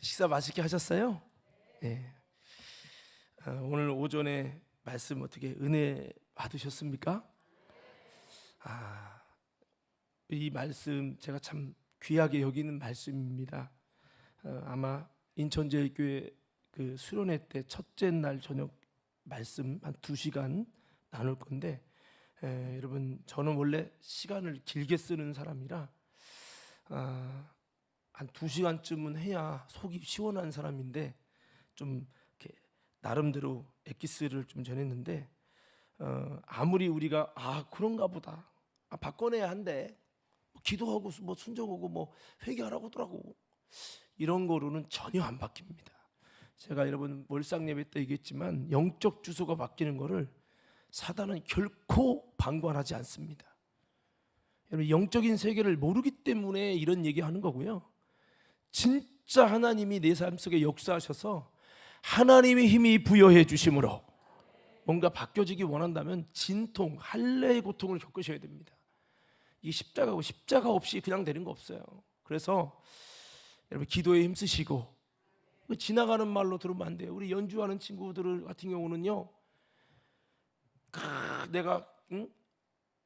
식사 맛있게 하셨어요? 네. 오늘 오전에 말씀 어떻게 은혜 받으셨습니까? 이 말씀 제가 참 귀하게 여기는 말씀입니다. 아마 인천제일교회 그 수련회 때 첫째 날 저녁 말씀 한 2시간 나눌 건데, 여러분 저는 원래 시간을 길게 쓰는 사람이라 한 2시간쯤은 해야 속이 시원한 사람인데 좀 이렇게 나름대로 엑기스를 좀 전했는데, 아무리 우리가 그런가 보다, 바꿔내야 한대, 기도하고 뭐 순종하고 뭐 회개하라고 하더라고, 이런 거로는 전혀 안 바뀝니다. 제가 여러분 월상 예배 때 얘기했지만 영적 주소가 바뀌는 거를 사단은 결코 방관하지 않습니다. 여러분 영적인 세계를 모르기 때문에 이런 얘기하는 거고요. 진짜 하나님이 내 삶 속에 역사하셔서 하나님의 힘이 부여해 주심으로 뭔가 바뀌어지기 원한다면 진통, 할례의 고통을 겪으셔야 됩니다. 이 십자가고 십자가 없이 그냥 되는 거 없어요. 그래서 여러분 기도에 힘쓰시고, 지나가는 말로 들으면 안 돼요. 우리 연주하는 친구들 같은 경우는요, 내가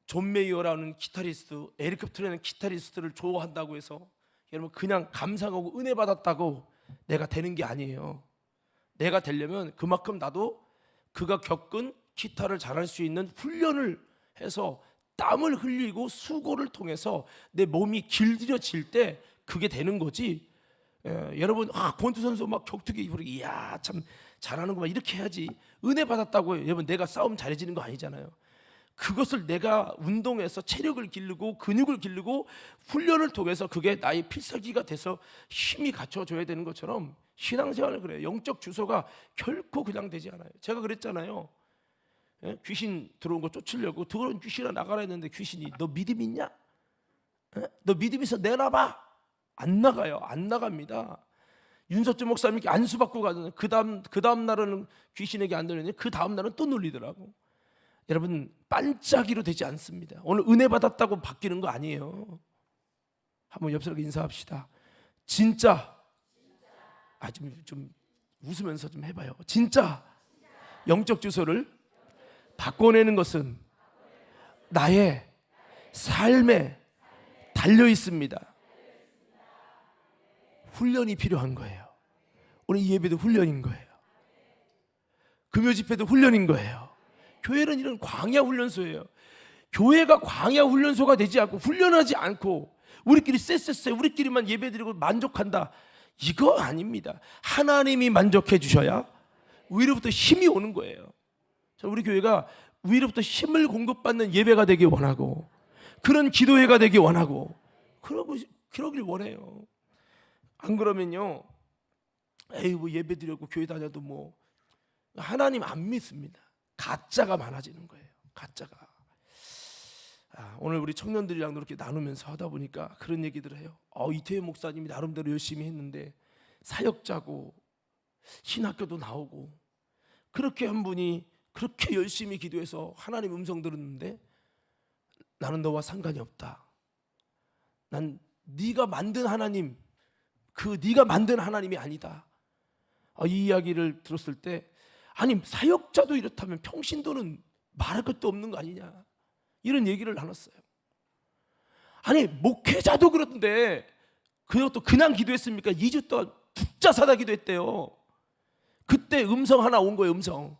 존 메이어라는 기타리스트, 에릭 클랩튼이라는 기타리스트를 좋아한다고 해서 여러분 그냥 감상하고 은혜 받았다고 내가 되는 게 아니에요. 내가 되려면 그만큼 나도 그가 겪은 기타를 잘할 수 있는 훈련을 해서 땀을 흘리고 수고를 통해서 내 몸이 길들여질 때 그게 되는 거지. 여러분 권투 선수 막 격투기 입으로 이야 참 잘하는구만 이렇게 해야지 은혜 받았다고 여러분 내가 싸움 잘해지는 거 아니잖아요. 그것을 내가 운동해서 체력을 기르고 근육을 기르고 훈련을 통해서 그게 나의 필살기가 돼서 힘이 갖춰져야 되는 것처럼 신앙생활은 그래요. 영적 주소가 결코 그냥 되지 않아요. 제가 그랬잖아요. 귀신 들어온 거 쫓으려고 들어온 귀신아 나가라 했는데 귀신이 너 믿음 있냐? 너 믿음 있어 내놔봐. 안 나가요. 안 나갑니다. 윤석준 목사님께 안수받고 가는 그 다음 날은 귀신에게 안 들리는데 그 다음 날은 또 눌리더라고. 여러분 반짝이로 되지 않습니다. 오늘 은혜 받았다고 바뀌는 거 아니에요. 한번 옆 사람에게 인사합시다. 진짜 좀 웃으면서 좀 해봐요. 진짜 영적 주소를 바꿔내는 것은 나의 삶에 달려 있습니다. 훈련이 필요한 거예요. 오늘 이 예배도 훈련인 거예요. 금요 집회도 훈련인 거예요. 교회는 이런 광야 훈련소예요. 교회가 광야 훈련소가 되지 않고 훈련하지 않고 우리끼리 쎄쎄쎄 우리끼리만 예배드리고 만족한다, 이거 아닙니다. 하나님이 만족해 주셔야 위로부터 힘이 오는 거예요. 우리 교회가 위로부터 힘을 공급받는 예배가 되길 원하고 그런 기도회가 되길 원하고 그러길 원해요. 안 그러면요, 뭐 예배 드리고 교회 다녀도 뭐 하나님 안 믿습니다. 가짜가 많아지는 거예요. 가짜가. 오늘 우리 청년들이랑 이렇게 나누면서 하다 보니까 그런 얘기들을 해요. 이태현 목사님이 나름대로 열심히 했는데 사역자고 신학교도 나오고 그렇게 한 분이 그렇게 열심히 기도해서 하나님 음성 들었는데 나는 너와 상관이 없다. 난 네가 만든 하나님, 네가 만든 하나님이 아니다. 이 이야기를 들었을 때 아니 사역자도 이렇다면 평신도는 말할 것도 없는 거 아니냐, 이런 얘기를 나눴어요. 아니 목회자도 그렇던데 그것도 그냥 기도했습니까? 2주 동안 북자사다 기도했대요. 그때 음성 하나 온 거예요. 음성.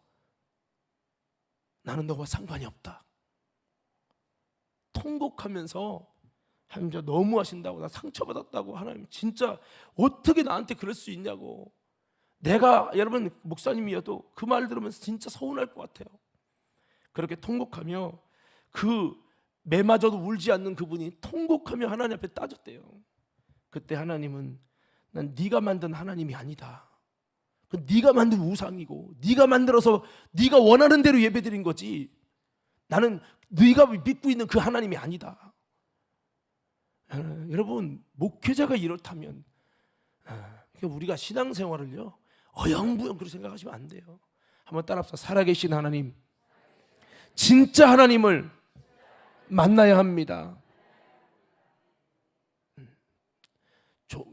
나는 너와 상관이 없다. 통곡하면서 하나님 저 너무 하신다고, 나 상처받았다고, 하나님 진짜 어떻게 나한테 그럴 수 있냐고. 내가 여러분 목사님이어도 그 말 들으면서 진짜 서운할 것 같아요. 그렇게 통곡하며 그 매마저도 울지 않는 그분이 통곡하며 하나님 앞에 따졌대요. 그때 하나님은 난 네가 만든 하나님이 아니다. 네가 만든 우상이고 네가 만들어서 네가 원하는 대로 예배드린 거지 나는 네가 믿고 있는 그 하나님이 아니다. 여러분 목회자가 이렇다면 우리가 신앙생활을요 어영부영 그렇게 생각하시면 안 돼요. 한번 따라합시다. 살아계신 하나님, 진짜 하나님을 만나야 합니다.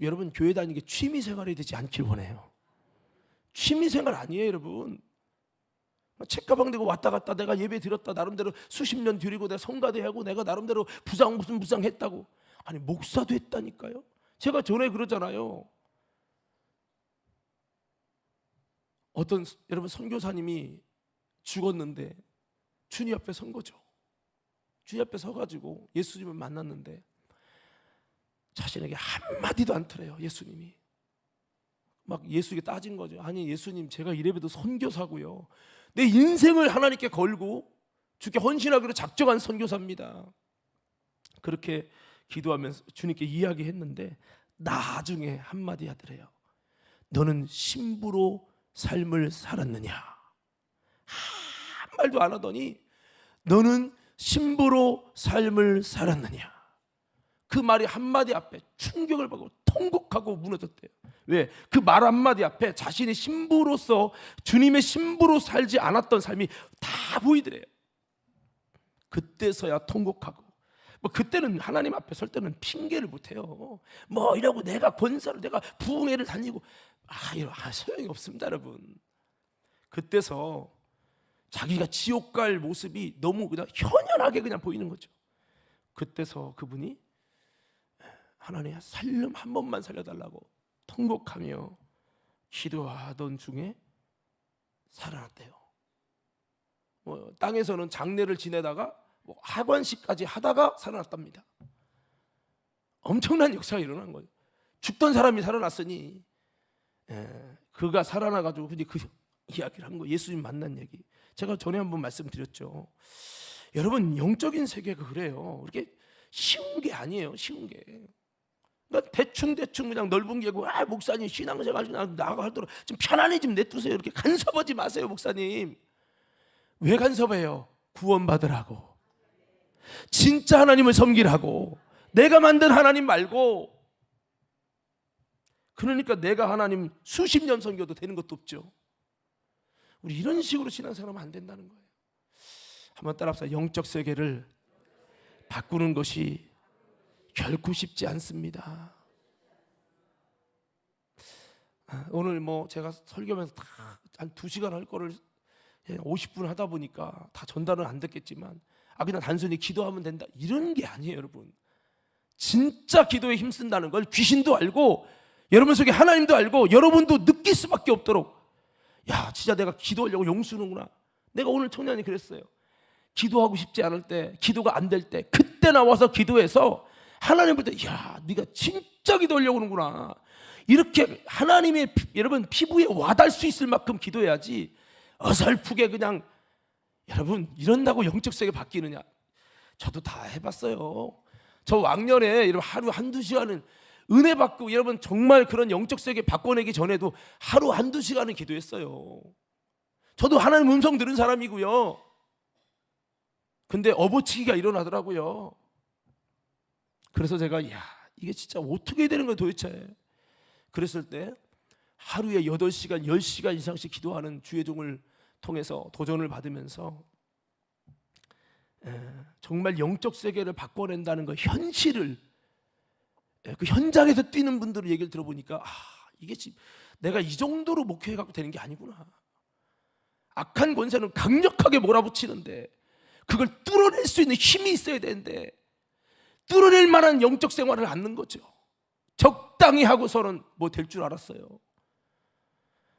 여러분 교회 다니는 게 취미 생활이 되지 않길 원해요. 취미 생활 아니에요, 여러분. 책가방 들고 왔다 갔다 내가 예배 드렸다 나름대로 수십 년 드리고 내가 성가대 하고 내가 나름대로 무슨 부상 했다고. 아니 목사도 했다니까요. 제가 전에 그러잖아요. 어떤 여러분 선교사님이 죽었는데 주님 앞에 선 거죠. 주님 앞에 서가지고 예수님을 만났는데 자신에게 한마디도 안 터래요. 예수님이 막 예수에게 따진 거죠. 아니 예수님, 제가 이래봬도 선교사고요, 내 인생을 하나님께 걸고 주께 헌신하기로 작정한 선교사입니다. 그렇게 기도하면서 주님께 이야기했는데 나중에 한마디 하더래요. 너는 신부로 삶을 살았느냐? 한 말도 안 하더니 너는 신부로 삶을 살았느냐? 그 말이 한마디 앞에 충격을 받고 통곡하고 무너졌대요. 왜? 그 말 한마디 앞에 자신이 신부로서 주님의 신부로 살지 않았던 삶이 다 보이더래요. 그때서야 통곡하고, 뭐 그때는 하나님 앞에 설 때는 핑계를 못해요. 뭐 이러고 내가 권사를 내가 부흥회를 다니고 이런 소용이 없습니다, 여러분. 그때서 자기가 지옥 갈 모습이 너무 그냥 현연하게 그냥 보이는 거죠. 그때서 그분이 하나님 살림 한 번만 살려달라고 통곡하며 기도하던 중에 살아났대요. 땅에서는 장례를 지내다가 하관식까지 하다가 살아났답니다. 엄청난 역사가 일어난 거예요. 죽던 사람이 살아났으니 그가 살아나가지고 그 이야기를 한 거예요. 예수님 만난 얘기. 제가 전에 한번 말씀드렸죠. 여러분 영적인 세계가 그래요. 이렇게 쉬운 게 아니에요. 쉬운 게. 그러니까 대충 그냥 넓은 게고 목사님 신앙생활 나가 하도록 좀 편안히 좀 내두세요. 이렇게 간섭하지 마세요, 목사님. 왜 간섭해요? 구원받으라고, 진짜 하나님을 섬기라고, 내가 만든 하나님 말고. 그러니까 내가 하나님 수십 년 섬겨도 되는 것도 없죠. 우리 이런 식으로 신앙생활하면 안 된다는 거예요. 한번 따라합시다. 영적 세계를 바꾸는 것이 결코 쉽지 않습니다. 오늘 제가 설교하면서 한 2시간 할 거를 50분 하다 보니까 다 전달은 안 됐겠지만 그냥 단순히 기도하면 된다 이런 게 아니에요, 여러분. 진짜 기도에 힘쓴다는 걸 귀신도 알고 여러분 속에 하나님도 알고 여러분도 느낄 수밖에 없도록, 야 진짜 내가 기도하려고 용쓰는구나. 내가 오늘 청년이 그랬어요. 기도하고 싶지 않을 때, 기도가 안 될 때 그때 나와서 기도해서 하나님 볼 때, 야 네가 진짜 기도하려고 하는구나. 이렇게 하나님의 여러분 피부에 와닿을 수 있을 만큼 기도해야지 어설프게 그냥. 여러분 이런다고 영적 세계 바뀌느냐? 저도 다 해봤어요. 저 왕년에 여러분 하루 한두 시간은 은혜 받고, 여러분 정말 그런 영적 세계 바꿔내기 전에도 하루 한두 시간은 기도했어요. 저도 하나님 음성 들은 사람이고요. 근데 업어치기가 일어나더라고요. 그래서 제가 이게 진짜 어떻게 되는 거야 도대체. 그랬을 때 하루에 8시간 10시간 이상씩 기도하는 주의 종을 통해서 도전을 받으면서 정말 영적 세계를 바꿔낸다는 거 현실을, 그 현장에서 뛰는 분들의 얘기를 들어보니까 이게 내가 이 정도로 목회해 갖고 되는 게 아니구나. 악한 권세는 강력하게 몰아붙이는데 그걸 뚫어낼 수 있는 힘이 있어야 되는데 뚫어낼 만한 영적 생활을 않는 거죠. 적당히 하고서는 뭐 될 줄 알았어요.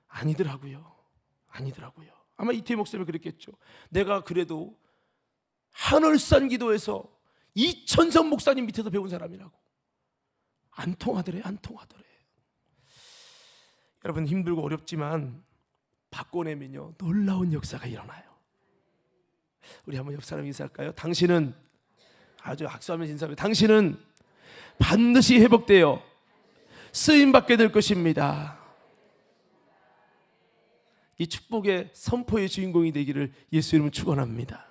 아니더라고요. 아마 이태희 목사님이 그랬겠죠. 내가 그래도 하늘산 기도에서 이천선 목사님 밑에서 배운 사람이라고. 안 통하더래. 여러분 힘들고 어렵지만 바꿔내면요 놀라운 역사가 일어나요. 우리 한번 옆 사람 인사할까요? 당신은, 아주 악수하면서 인사해요. 당신은 반드시 회복되어 쓰임받게 될 것입니다. 이 축복의 선포의 주인공이 되기를 예수 이름으로 축원합니다.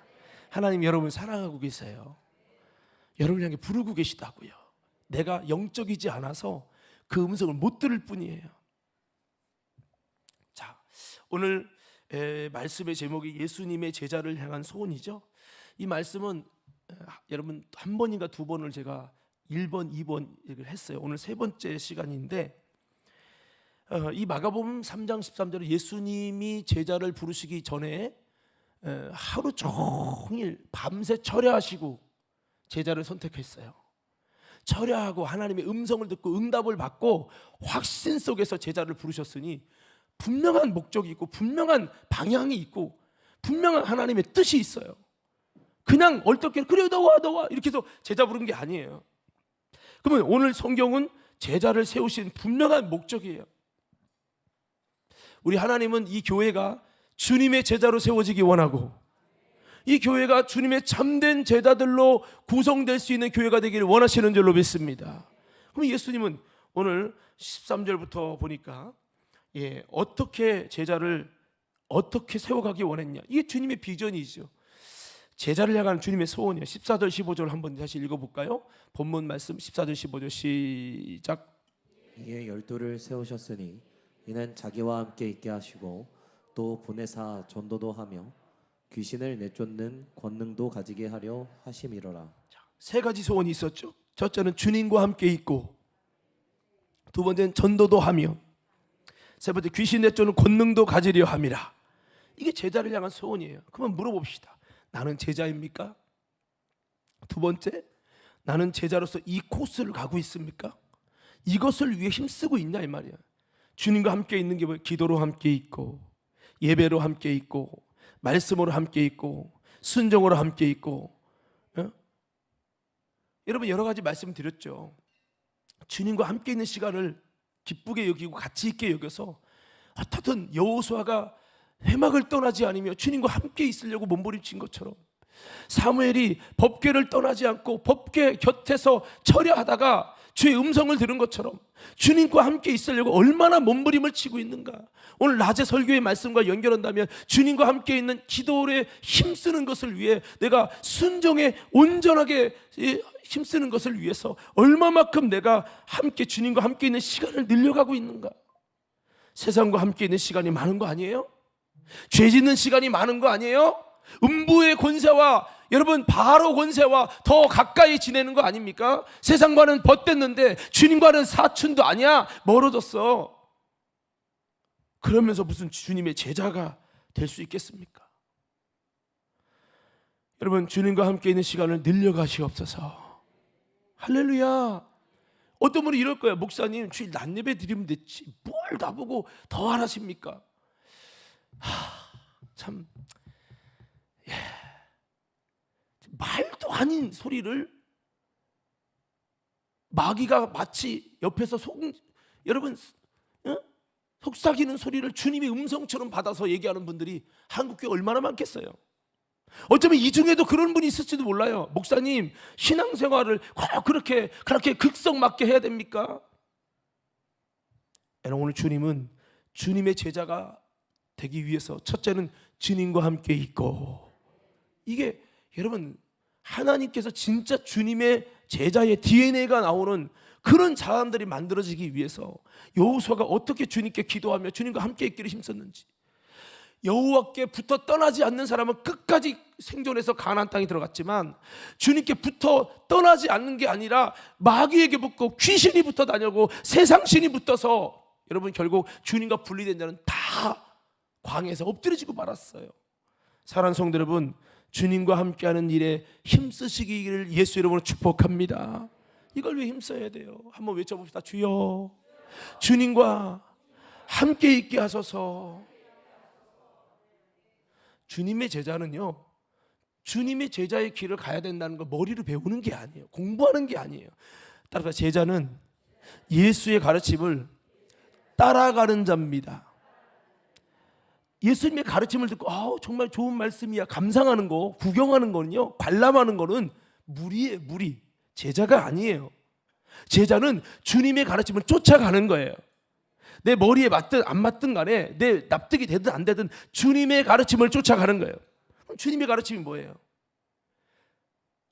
하나님 여러분 사랑하고 계세요. 여러분을 향해 부르고 계시다고요. 내가 영적이지 않아서 그 음성을 못 들을 뿐이에요. 자, 오늘 말씀의 제목이 예수님의 제자를 향한 소원이죠. 이 말씀은 여러분 한 번인가 두 번을 제가 1번, 2번 얘기를 했어요. 오늘 세 번째 시간인데 이 마가복음 3장 13절에 예수님이 제자를 부르시기 전에 하루 종일 밤새 철야하시고 제자를 선택했어요. 철야하고 하나님의 음성을 듣고 응답을 받고 확신 속에서 제자를 부르셨으니 분명한 목적이 있고 분명한 방향이 있고 분명한 하나님의 뜻이 있어요. 그냥 얼떨결에 그래 너와 이렇게 해서 제자 부른 게 아니에요. 그러면 오늘 성경은 제자를 세우신 분명한 목적이에요. 우리 하나님은 이 교회가 주님의 제자로 세워지기 원하고 이 교회가 주님의 참된 제자들로 구성될 수 있는 교회가 되기를 원하시는 줄로 믿습니다. 그럼 예수님은 오늘 13절부터 보니까 어떻게 제자를 어떻게 세워가기 원했냐, 이게 주님의 비전이죠. 제자를 향한 주님의 소원이에요. 14절 15절 한번 다시 읽어볼까요? 본문 말씀 14절 15절 시작. 이에 12를 세우셨으니 이는 자기와 함께 있게 하시고 또 보내사 전도도 하며 귀신을 내쫓는 권능도 가지게 하려 하심이로라. 세 가지 소원이 있었죠. 첫째는 주님과 함께 있고, 두 번째는 전도도 하며, 세 번째 귀신 내쫓는 권능도 가지려 함이라. 이게 제자를 향한 소원이에요. 그러면 물어봅시다. 나는 제자입니까? 두 번째, 나는 제자로서 이 코스를 가고 있습니까? 이것을 위해 힘쓰고 있냐 이 말이야. 주님과 함께 있는 게 뭐예요? 기도로 함께 있고, 예배로 함께 있고, 말씀으로 함께 있고, 순종으로 함께 있고. 여러분 여러 가지 말씀드렸죠. 주님과 함께 있는 시간을 기쁘게 여기고 가치 있게 여겨서 어떻든 여호수아가 회막을 떠나지 않으며 주님과 함께 있으려고 몸부림친 것처럼, 사무엘이 법궤를 떠나지 않고 법궤 곁에서 철야하다가 주의 음성을 들은 것처럼 주님과 함께 있으려고 얼마나 몸부림을 치고 있는가. 오늘 낮에 설교의 말씀과 연결한다면 주님과 함께 있는 기도에 힘쓰는 것을 위해, 내가 순종에 온전하게 힘쓰는 것을 위해서 얼마만큼 내가 함께 주님과 함께 있는 시간을 늘려가고 있는가. 세상과 함께 있는 시간이 많은 거 아니에요? 죄 짓는 시간이 많은 거 아니에요? 음부의 권세와 여러분 바로 권세와 더 가까이 지내는 거 아닙니까? 세상과는 벗됐는데 주님과는 사춘도 아니야. 멀어졌어. 그러면서 무슨 주님의 제자가 될 수 있겠습니까? 여러분 주님과 함께 있는 시간을 늘려가시옵소서. 할렐루야. 어떤 분이 이럴 거예요. 목사님 주일 낮예배 드리면 됐지 뭘 나보고 더 하라십니까? 참 말도 아닌 소리를 마귀가 마치 옆에서 여러분 속삭이는 소리를 주님의 음성처럼 받아서 얘기하는 분들이 한국교회 얼마나 많겠어요. 어쩌면 이 중에도 그런 분이 있을지도 몰라요. 목사님 신앙생활을 꼭 그렇게 극성 맞게 해야 됩니까? 오늘 주님은 주님의 제자가 되기 위해서 첫째는 주님과 함께 있고, 이게 여러분 하나님께서 진짜 주님의 제자의 DNA가 나오는 그런 사람들이 만들어지기 위해서 여호수아가 어떻게 주님께 기도하며 주님과 함께 있기를 힘썼는지, 여호와께 붙어 떠나지 않는 사람은 끝까지 생존해서 가나안 땅에 들어갔지만 주님께 붙어 떠나지 않는 게 아니라 마귀에게 붙고 귀신이 붙어 다니고 세상신이 붙어서 여러분 결국 주님과 분리된 자는 다 광에서 엎드려지고 말았어요. 사랑하는 성도 여러분, 주님과 함께하는 일에 힘쓰시기를 예수 이름으로 축복합니다. 이걸 왜 힘써야 돼요? 한번 외쳐봅시다. 주여 주님과 함께 있게 하소서. 주님의 제자는요, 주님의 제자의 길을 가야 된다는 걸 머리로 배우는 게 아니에요. 공부하는 게 아니에요. 따라서 제자는 예수의 가르침을 따라가는 자입니다. 예수님의 가르침을 듣고 정말 좋은 말씀이야 감상하는 거, 구경하는 거는요, 관람하는 거는 무리예요. 무리. 제자가 아니에요. 제자는 주님의 가르침을 쫓아가는 거예요. 내 머리에 맞든 안 맞든 간에, 내 납득이 되든 안 되든 주님의 가르침을 쫓아가는 거예요. 그럼 주님의 가르침이 뭐예요?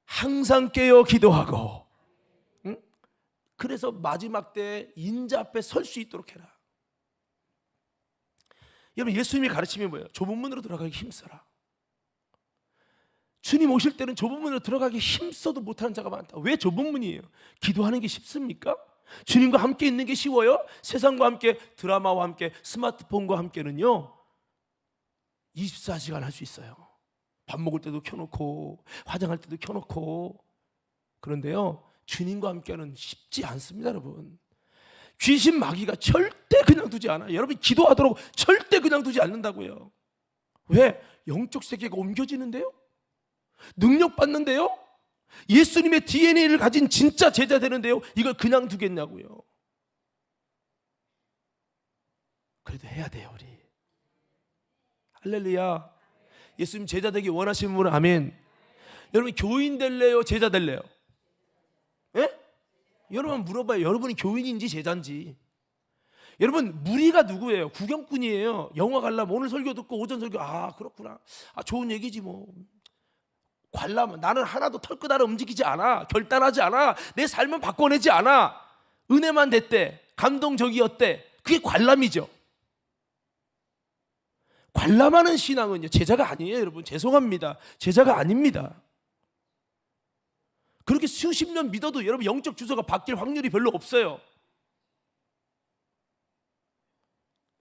항상 깨어 기도하고, 그래서 마지막 때 인자 앞에 설 수 있도록 해라. 여러분 예수님의 가르침이 뭐예요? 좁은 문으로 들어가기 힘써라. 주님 오실 때는 좁은 문으로 들어가기 힘써도 못하는 자가 많다. 왜 좁은 문이에요? 기도하는 게 쉽습니까? 주님과 함께 있는 게 쉬워요? 세상과 함께, 드라마와 함께, 스마트폰과 함께는요 24시간 할 수 있어요. 밥 먹을 때도 켜놓고 화장할 때도 켜놓고. 그런데요 주님과 함께는 쉽지 않습니다. 여러분, 귀신 마귀가 절대 그냥 두지 않아요. 여러분 기도하도록 절대 그냥 두지 않는다고요. 왜? 영적 세계가 옮겨지는데요, 능력 받는데요, 예수님의 DNA를 가진 진짜 제자 되는데요, 이걸 그냥 두겠냐고요. 그래도 해야 돼요 우리. 할렐루야. 예수님 제자 되기 원하시는 분은 아멘. 여러분 교인 될래요, 제자 될래요? 예? 여러분 물어봐요. 여러분이 교인인지 제자인지. 여러분 무리가 누구예요? 구경꾼이에요. 영화 관람, 오늘 설교 듣고 오전 설교, 아 그렇구나, 아 좋은 얘기지 뭐. 관람, 나는 하나도 털끝 하나 움직이지 않아, 결단하지 않아, 내 삶은 바꿔내지 않아, 은혜만 됐대, 감동적이었대. 그게 관람이죠. 관람하는 신앙은요 제자가 아니에요. 여러분 죄송합니다, 제자가 아닙니다. 그렇게 수십 년 믿어도 여러분 영적 주소가 바뀔 확률이 별로 없어요.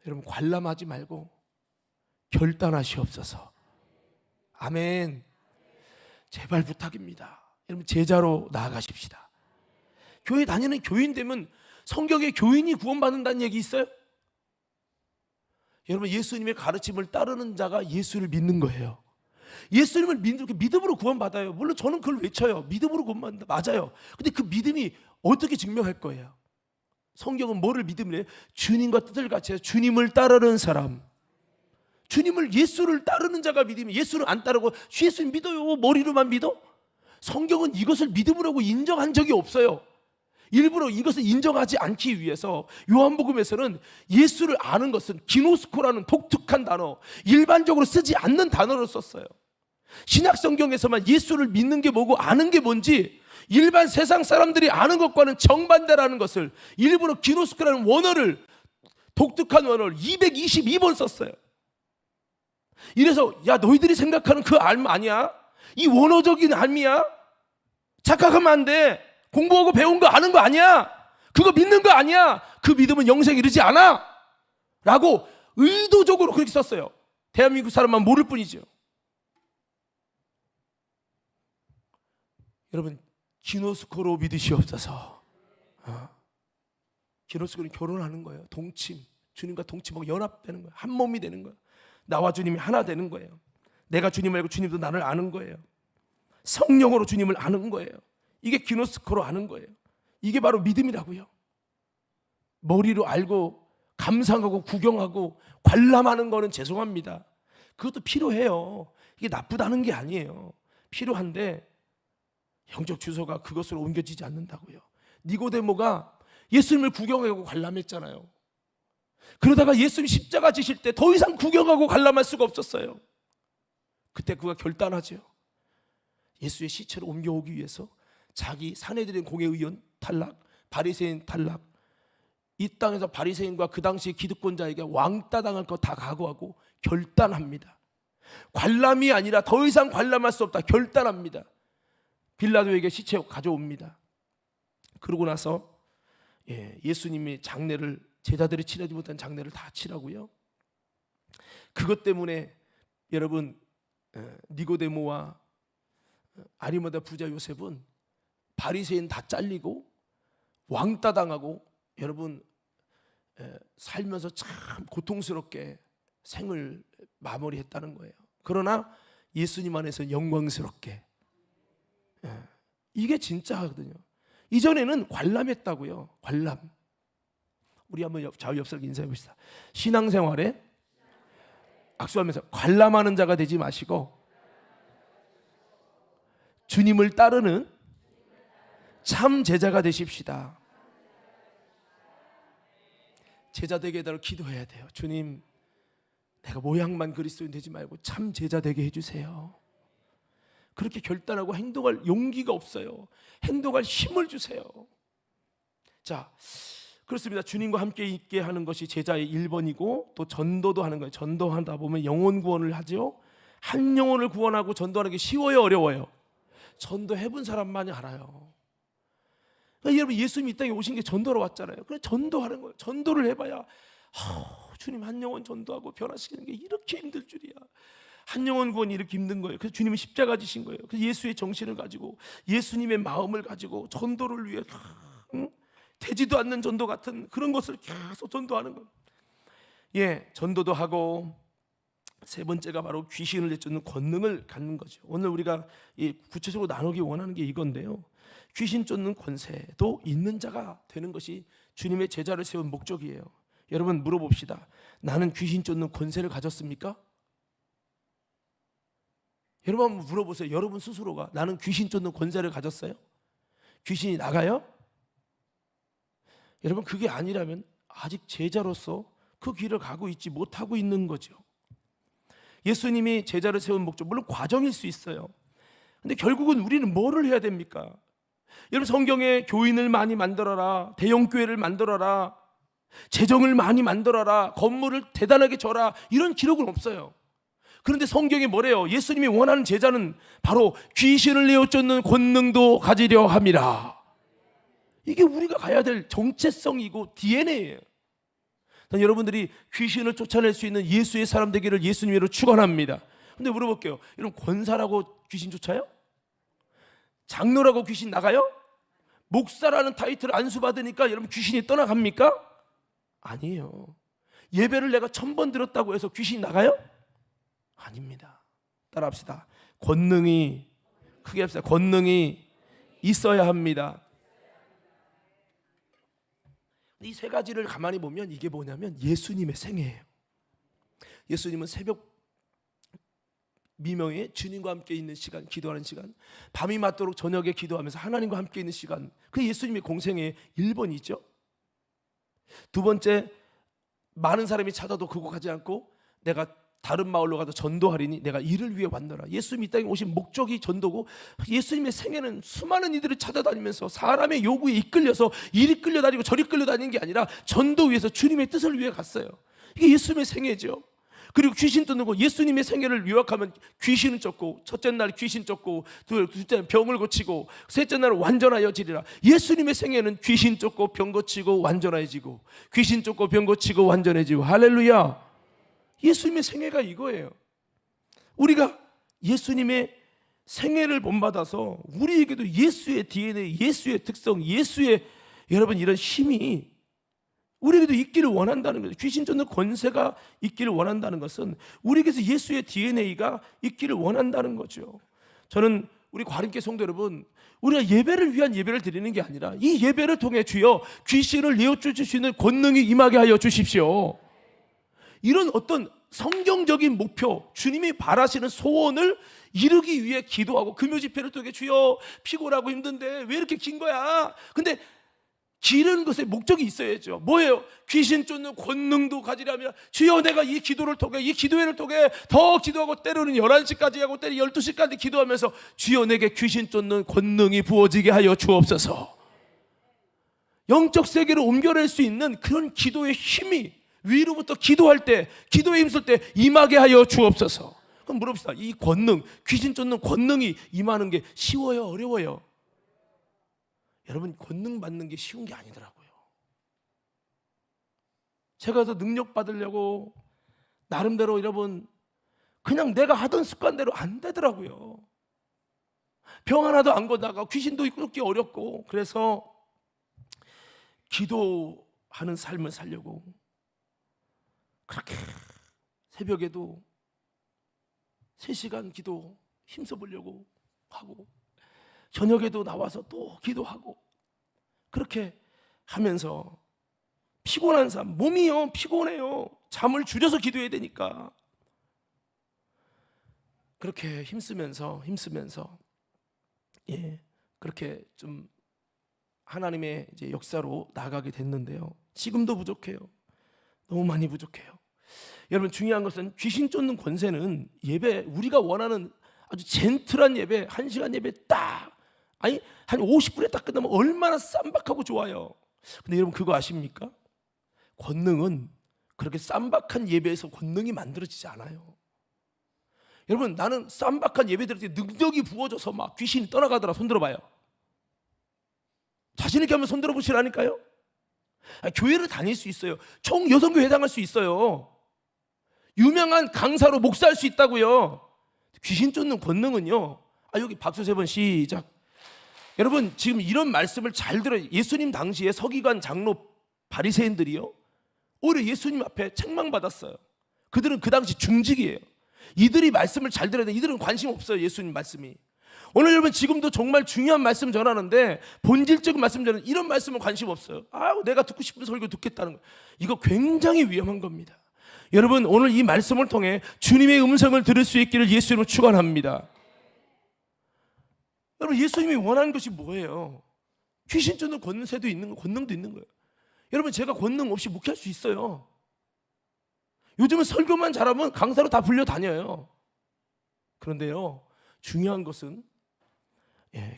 여러분 관람하지 말고 결단하시옵소서. 아멘. 제발 부탁입니다. 여러분 제자로 나아가십시다. 교회 다니는 교인 되면 성경에 교인이 구원받는다는 얘기 있어요? 여러분 예수님의 가르침을 따르는 자가 예수를 믿는 거예요. 예수님을 믿음으로 구원받아요. 물론 저는 그걸 외쳐요. 믿음으로 구원받는다, 맞아요. 근데 그 믿음이 어떻게 증명할 거예요? 성경은 뭐를 믿음을 해요? 주님과 뜻을 같이 해서 주님을 따르는 사람, 주님을, 예수를 따르는 자가 믿음이. 예수를 안 따르고 예수님 믿어요 머리로만 믿어? 성경은 이것을 믿음으로 인정한 적이 없어요. 일부러 이것을 인정하지 않기 위해서 요한복음에서는 예수를 아는 것은 기노스코라는 독특한 단어, 일반적으로 쓰지 않는 단어를 썼어요. 신약 성경에서만 예수를 믿는 게 뭐고 아는 게 뭔지 일반 세상 사람들이 아는 것과는 정반대라는 것을 일부러 기노스코라는 원어를, 독특한 원어를 222번 썼어요. 이래서 야 너희들이 생각하는 그 알마 아니야, 이 원어적인 알미야, 착각하면 안 돼, 공부하고 배운 거 아는 거 아니야, 그거 믿는 거 아니야, 그 믿음은 영생에 이르지 않아 라고 의도적으로 그렇게 썼어요. 대한민국 사람만 모를 뿐이죠. 여러분 기노스코로 믿으시옵소서. 기노스코는 결혼하는 거예요. 동침, 주님과 동침하고 연합되는 거예요. 한 몸이 되는 거예요. 나와 주님이 하나 되는 거예요. 내가 주님을 알고 주님도 나를 아는 거예요. 성령으로 주님을 아는 거예요. 이게 기노스코로 아는 거예요. 이게 바로 믿음이라고요. 머리로 알고 감상하고 구경하고 관람하는 거는 죄송합니다, 그것도 필요해요. 이게 나쁘다는 게 아니에요. 필요한데 영적 주소가 그것으로 옮겨지지 않는다고요. 니고데모가 예수님을 구경하고 관람했잖아요. 그러다가 예수님 십자가 지실 때 더 이상 구경하고 관람할 수가 없었어요. 그때 그가 결단하죠. 예수의 시체를 옮겨오기 위해서 자기 사내들인 공회의원 탈락, 바리새인 탈락, 이 땅에서 바리새인과 그 당시 기득권자에게 왕따 당할 거 다 각오하고 결단합니다. 관람이 아니라 더 이상 관람할 수 없다 결단합니다. 빌라도에게 시체 가져옵니다. 그러고 나서 예수님이 장례를, 제자들이 치르지 못한 장례를 다 치라고요. 그것 때문에 여러분 니고데모와 아리마다 부자 요셉은 바리새인 다 잘리고 왕따 당하고 여러분 살면서 참 고통스럽게 생을 마무리했다는 거예요. 그러나 예수님 안에서 영광스럽게. 이게 진짜거든요. 이전에는 관람했다고요. 관람. 우리 한번 좌우 옆사람 인사해 봅시다. 신앙생활에 악수하면서 관람하는 자가 되지 마시고 주님을 따르는 참 제자가 되십시다. 제자 되게 해달라고 기도해야 돼요. 주님, 내가 모양만 그리스도인 되지 말고 참 제자 되게 해주세요. 그렇게 결단하고 행동할 용기가 없어요. 행동할 힘을 주세요. 자, 그렇습니다. 주님과 함께 있게 하는 것이 제자의 1번이고 또 전도도 하는 거예요. 전도하다 보면 영혼 구원을 하죠. 한 영혼을 구원하고 전도하는 게 쉬워요, 어려워요? 전도해본 사람만이 알아요. 그러니까 여러분, 예수님이 이 땅에 오신 게 전도로 왔잖아요. 그래, 전도하는 거예요. 전도를 해봐야 주님 한 영혼 전도하고 변화시키는 게 이렇게 힘들 줄이야. 한 영혼 구원이 이렇게 힘든 거예요. 그래서 주님은 십자가 지신 거예요. 그래서 예수의 정신을 가지고 예수님의 마음을 가지고 전도를 위해 되지도 않는 전도 같은 그런 것을 계속 전도하는 거예요. 예, 전도도 하고 세 번째가 바로 귀신을 내쫓는 권능을 갖는 거죠. 오늘 우리가 구체적으로 나누기 원하는 게 이건데요. 귀신 쫓는 권세도 있는 자가 되는 것이 주님의 제자를 세운 목적이에요. 여러분 물어봅시다. 나는 귀신 쫓는 권세를 가졌습니까? 여러분 한번 물어보세요. 여러분 스스로가 나는 귀신 쫓는 권세를 가졌어요? 귀신이 나가요? 여러분 그게 아니라면 아직 제자로서 그 길을 가고 있지 못하고 있는 거죠. 예수님이 제자를 세운 목적, 물론 과정일 수 있어요. 근데 결국은 우리는 뭐를 해야 됩니까? 여러분 성경에 교인을 많이 만들어라, 대형교회를 만들어라, 재정을 많이 만들어라, 건물을 대단하게 져라, 이런 기록은 없어요. 그런데 성경에 뭐래요? 예수님이 원하는 제자는 바로 귀신을 내어 쫓는 권능도 가지려 함이라. 이게 우리가 가야 될 정체성이고 DNA예요. 여러분들이 귀신을 쫓아낼 수 있는 예수의 사람 되기를 예수님으로 축원합니다. 근데 물어볼게요. 여러분 권사라고 귀신 쫓아요? 장로라고 귀신 나가요? 목사라는 타이틀을 안수받으니까 여러분 귀신이 떠나갑니까? 아니에요. 예배를 내가 1000번 들었다고 해서 귀신이 나가요? 아닙니다. 따라합시다. 권능이, 크게 합시다. 권능이 있어야 합니다. 이 세 가지를 가만히 보면 이게 뭐냐면 예수님의 생애예요. 예수님은 새벽 미명에 주님과 함께 있는 시간, 기도하는 시간, 밤이 맞도록 저녁에 기도하면서 하나님과 함께 있는 시간, 그게 예수님의 공생의 1번이죠. 두 번째, 많은 사람이 찾아도 그곳 가지 않고 내가 다른 마을로 가서 전도하리니 내가 이를 위해 왔노라. 예수님이 이 땅에 오신 목적이 전도고, 예수님의 생애는 수많은 이들을 찾아다니면서 사람의 요구에 이끌려서 이리 끌려다니고 저리 끌려다니는 게 아니라 전도 위해서 주님의 뜻을 위해 갔어요. 이게 예수님의 생애죠. 그리고 귀신 쫓는 거, 예수님의 생애를 요약하면 귀신을 쫓고, 첫째 날 귀신 쫓고, 둘째 날 병을 고치고, 셋째 날 완전하여지리라. 예수님의 생애는 귀신 쫓고 병 고치고 완전해지고, 귀신 쫓고 병 고치고 완전해지고. 할렐루야. 예수님의 생애가 이거예요. 우리가 예수님의 생애를 본받아서 우리에게도 예수의 DNA, 예수의 특성, 예수의 여러분 이런 힘이 우리에게도 있기를 원한다는 거죠. 귀신 쫓는 권세가 있기를 원한다는 것은 우리에게서 예수의 DNA가 있기를 원한다는 거죠. 저는 우리 과림교 성도 여러분, 우리가 예배를 위한 예배를 드리는 게 아니라 이 예배를 통해 주여 귀신을 내어쫓을 수 있는 권능이 임하게 하여 주십시오. 이런 어떤 성경적인 목표, 주님이 바라시는 소원을 이루기 위해 기도하고 금요 집회를 통해 주여 피곤하고 힘든데 왜 이렇게 긴 거야? 근데 기르는 것에 목적이 있어야죠. 뭐예요? 귀신 쫓는 권능도 가지려면 주여 내가 이 기도를 통해, 이 기도회를 통해 더 기도하고 때로는 11시까지 하고 때로는 12시까지 기도하면서 주여 내게 귀신 쫓는 권능이 부어지게 하여 주옵소서. 영적 세계로 옮겨낼 수 있는 그런 기도의 힘이 위로부터 기도할 때, 기도에 힘쓸 때 임하게 하여 주옵소서. 그럼 물어봅시다. 이 권능, 귀신 쫓는 권능이 임하는 게 쉬워요? 어려워요? 여러분 권능 받는 게 쉬운 게 아니더라고요. 제가 더 능력 받으려고 나름대로 여러분 그냥 내가 하던 습관대로 안 되더라고요. 병 하나도 안 고나가 귀신도 쫓기 어렵고, 그래서 기도하는 삶을 살려고 그렇게 새벽에도 3시간 기도 힘써 보려고 하고, 저녁에도 나와서 또 기도하고, 그렇게 하면서 피곤한 삶, 몸이요 피곤해요. 잠을 줄여서 기도해야 되니까 그렇게 힘쓰면서 그렇게 좀 하나님의 이제 역사로 나가게 됐는데요. 지금도 부족해요. 너무 많이 부족해요. 여러분 중요한 것은 귀신 쫓는 권세는 예배, 우리가 원하는 아주 젠틀한 예배, 1시간 예배 딱, 아니 한 50분에 딱 끝나면 얼마나 쌈박하고 좋아요. 근데 여러분 그거 아십니까? 권능은 그렇게 쌈박한 예배에서 권능이 만들어지지 않아요. 여러분, 나는 쌈박한 예배 드릴 때 능력이 부어져서 막 귀신이 떠나가더라. 손 들어봐요. 자신 있게 한번 손 들어보시라니까요. 교회를 다닐 수 있어요. 총 여성교회 회장할 수 있어요. 유명한 강사로 목사할 수 있다고요. 귀신 쫓는 권능은요. 여기 박수 3번 시작. 여러분, 지금 이런 말씀을 잘 들어요. 예수님 당시에 서기관, 장로, 바리새인들이요, 오히려 예수님 앞에 책망받았어요. 그들은 그 당시 중직이에요. 이들이 말씀을 잘 들어야 돼. 이들은 관심 없어요, 예수님 말씀이. 오늘 여러분, 지금도 정말 중요한 말씀 전하는데 본질적인 말씀 전하는 이런 말씀은 관심 없어요. 내가 듣고 싶은 설교 듣겠다는 거. 이거 굉장히 위험한 겁니다. 여러분, 오늘 이 말씀을 통해 주님의 음성을 들을 수 있기를 예수님으로 축원합니다. 여러분, 예수님이 원하는 것이 뭐예요? 귀신 쫓는 권세도 있는 거, 권능도 있는 거예요. 여러분, 제가 권능 없이 목회할 수 있어요. 요즘은 설교만 잘하면 강사로 다 불려 다녀요. 그런데요, 중요한 것은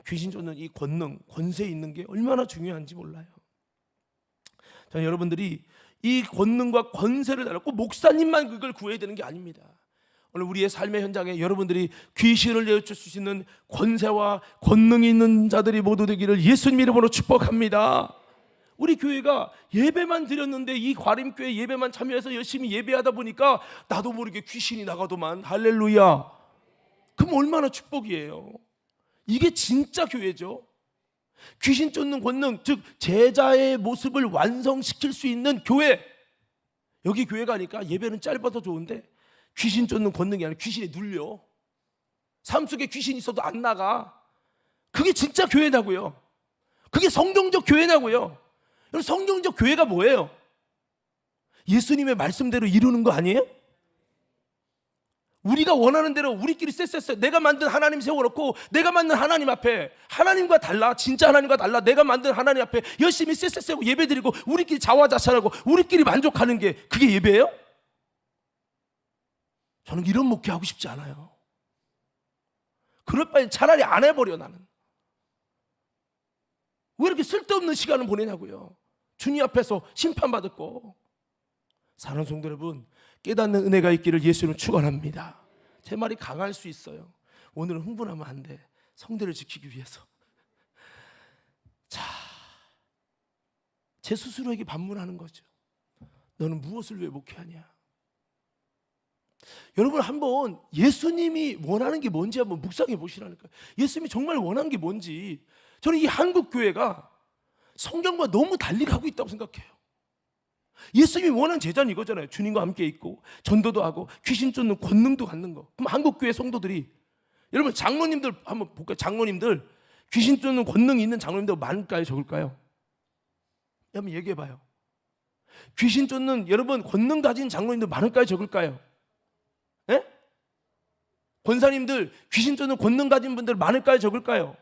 귀신 쫓는 이 권능, 권세 있는 게 얼마나 중요한지 몰라요. 저는 여러분들이 이 권능과 권세를 달라고 목사님만 그걸 구해야 되는 게 아닙니다. 오늘 우리의 삶의 현장에 여러분들이 귀신을 내어줄 수 있는 권세와 권능이 있는 자들이 모두 되기를 예수님 이름으로 축복합니다. 우리 교회가 예배만 드렸는데 이 과림교회 예배만 참여해서 열심히 예배하다 보니까 나도 모르게 귀신이 나가더만. 할렐루야. 그럼 얼마나 축복이에요. 이게 진짜 교회죠. 귀신 쫓는 권능, 즉 제자의 모습을 완성시킬 수 있는 교회. 여기 교회 가니까 예배는 짧아서 좋은데 귀신 쫓는 권능이 아니라 귀신에 눌려. 삶 속에 귀신이 있어도 안 나가. 그게 진짜 교회냐고요. 그게 성경적 교회냐고요. 여러분, 성경적 교회가 뭐예요? 예수님의 말씀대로 이루는 거 아니에요? 우리가 원하는 대로 우리끼리 쎄쎄쎄 내가 만든 하나님 세워놓고 내가 만든 하나님 앞에, 하나님과 달라, 진짜 하나님과 달라, 내가 만든 하나님 앞에 열심히 쎄쎄쎄고 예배드리고 우리끼리 자화자찬하고 우리끼리 만족하는 게 그게 예배예요? 저는 이런 목회하고 싶지 않아요. 그럴 바엔 차라리 안 해버려. 나는 왜 이렇게 쓸데없는 시간을 보내냐고요. 주님 앞에서 심판받을 거. 사랑하는 성도 여러분, 깨닫는 은혜가 있기를 예수님은 축원합니다. 제 말이 강할 수 있어요. 오늘은 흥분하면 안 돼. 성대를 지키기 위해서. 자, 제 스스로에게 반문하는 거죠. 너는 무엇을 왜 목회하냐? 여러분, 한번 예수님이 원하는 게 뭔지 한번 묵상해 보시라니까요. 예수님이 정말 원하는 게 뭔지. 저는 이 한국 교회가 성경과 너무 달리 가고 있다고 생각해요. 예수님이 원하는 제자는 이거잖아요. 주님과 함께 있고 전도도 하고 귀신 쫓는 권능도 갖는 거. 그럼 한국 교회 성도들이, 여러분 장로님들 한번 볼까요? 장로님들 귀신 쫓는 권능이 있는 장로님들 많을까요, 적을까요? 한번 얘기해 봐요. 귀신 쫓는 여러분 권능 가진 장로님들 많을까요, 적을까요? 예? 권사님들 귀신 쫓는 권능 가진 분들 많을까요, 적을까요?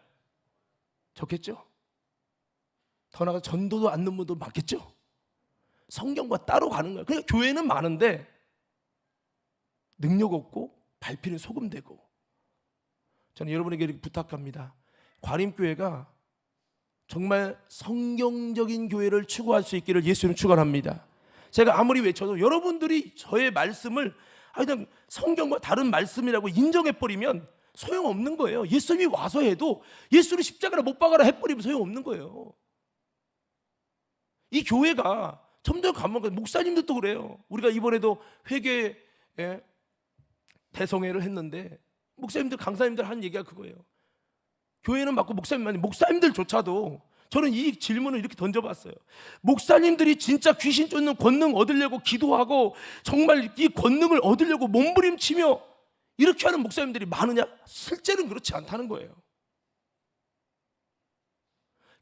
적겠죠? 더 나아가 전도도 않는 분도 많겠죠? 성경과 따로 가는 거예요. 그러니까 교회는 많은데 능력 없고 발피는 소금되고. 저는 여러분에게 이렇게 부탁합니다. 과림교회가 정말 성경적인 교회를 추구할 수 있기를 예수님 축원합니다. 제가 아무리 외쳐도 여러분들이 저의 말씀을 그냥 성경과 다른 말씀이라고 인정해버리면 소용없는 거예요. 예수님이 와서 해도 예수를 십자가로 못 박아라 해버리면 소용없는 거예요. 이 교회가 점점 가면, 목사님들도 그래요. 우리가 이번에도 회계 대성회를 했는데 목사님들, 강사님들 한 얘기가 그거예요. 교회는 맞고 목사님들조차도, 저는 이 질문을 이렇게 던져봤어요. 목사님들이 진짜 귀신 쫓는 권능 얻으려고 기도하고 정말 이 권능을 얻으려고 몸부림치며 이렇게 하는 목사님들이 많으냐? 실제는 그렇지 않다는 거예요.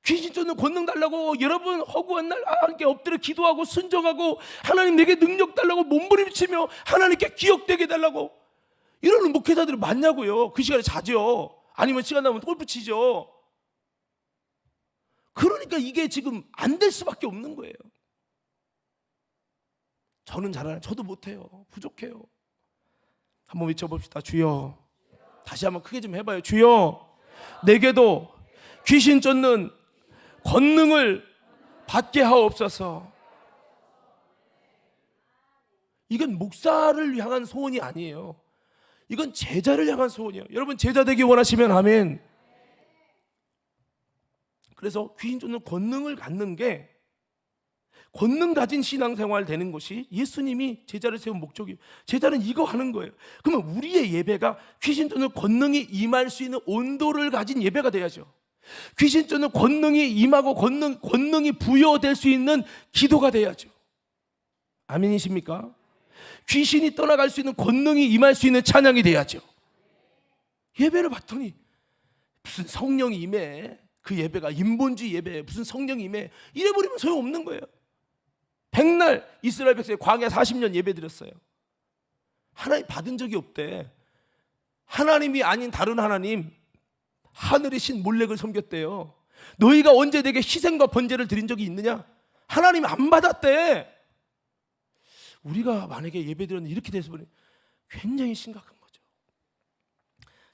귀신 쫓는 권능 달라고 여러분 허구한 날 하나님께 엎드려 기도하고 순종하고 하나님 내게 능력 달라고 몸부림치며 하나님께 기억되게 달라고 이러는 목회자들이 많냐고요. 그 시간에 자죠. 아니면 시간 나면 골프 치죠. 그러니까 이게 지금 안 될 수밖에 없는 거예요. 저는 잘하나요? 저도 못해요. 부족해요. 한번 외쳐봅시다. 주여. 다시 한번 크게 좀 해봐요. 주여, 내게도 귀신 쫓는 권능을 받게 하옵소서. 이건 목사를 향한 소원이 아니에요. 이건 제자를 향한 소원이에요. 여러분 제자 되기 원하시면 아멘. 그래서 귀신 쫓는 권능을 갖는 게, 권능 가진 신앙생활 되는 것이 예수님이 제자를 세운 목적이에요. 제자는 이거 하는 거예요. 그러면 우리의 예배가 귀신 쫓는 권능이 임할 수 있는 온도를 가진 예배가 돼야죠. 귀신 쫓는 권능이 임하고 권능이 부여될 수 있는 기도가 돼야죠. 아멘이십니까? 귀신이 떠나갈 수 있는 권능이 임할 수 있는 찬양이 돼야죠. 예배를 봤더니 무슨 성령이 임해, 그 예배가 인본주의 예배, 무슨 성령이 임해, 이래버리면 소용없는 거예요. 백날 이스라엘 백성이 광야 40년 예배 드렸어요. 하나님 받은 적이 없대. 하나님이 아닌 다른 하나님, 하늘의 신 몰렉을 섬겼대요. 너희가 언제 내게 희생과 번제를 드린 적이 있느냐? 하나님 안 받았대. 우리가 만약에 예배 드렸는데 이렇게 돼서 보니 굉장히 심각한 거죠.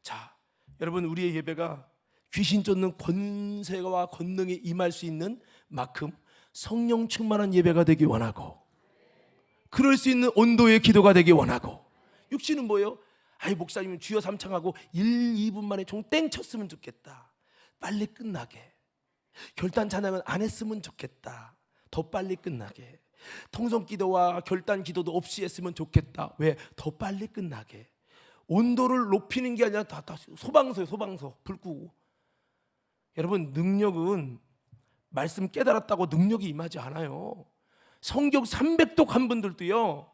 자, 여러분, 우리의 예배가 귀신 쫓는 권세와 권능이 임할 수 있는 만큼 성령 충만한 예배가 되기 원하고, 그럴 수 있는 온도의 기도가 되기 원하고. 육신은 뭐예요? 아이, 목사님은 주여 삼창하고 1, 2분 만에 종 땡 쳤으면 좋겠다. 빨리 끝나게. 결단 찬양은 안 했으면 좋겠다. 더 빨리 끝나게. 통성 기도와 결단 기도도 없이 했으면 좋겠다. 왜? 더 빨리 끝나게. 온도를 높이는 게 아니라 다 소방서예요. 소방서 불 끄고. 여러분, 능력은 말씀 깨달았다고 능력이 임하지 않아요. 성경 300독 한 분들도요,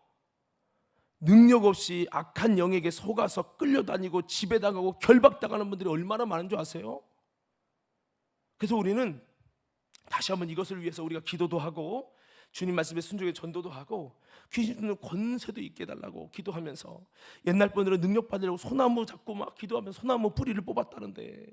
능력 없이 악한 영에게 속아서 끌려다니고 지배당하고 결박당하는 분들이 얼마나 많은 줄 아세요? 그래서 우리는 다시 한번 이것을 위해서 우리가 기도도 하고 주님 말씀에 순종의 전도도 하고 귀신 쫓는 권세도 있게 해달라고 기도하면서, 옛날 분들은 능력 받으려고 소나무 잡고 막 기도하면서 소나무 뿌리를 뽑았다는데,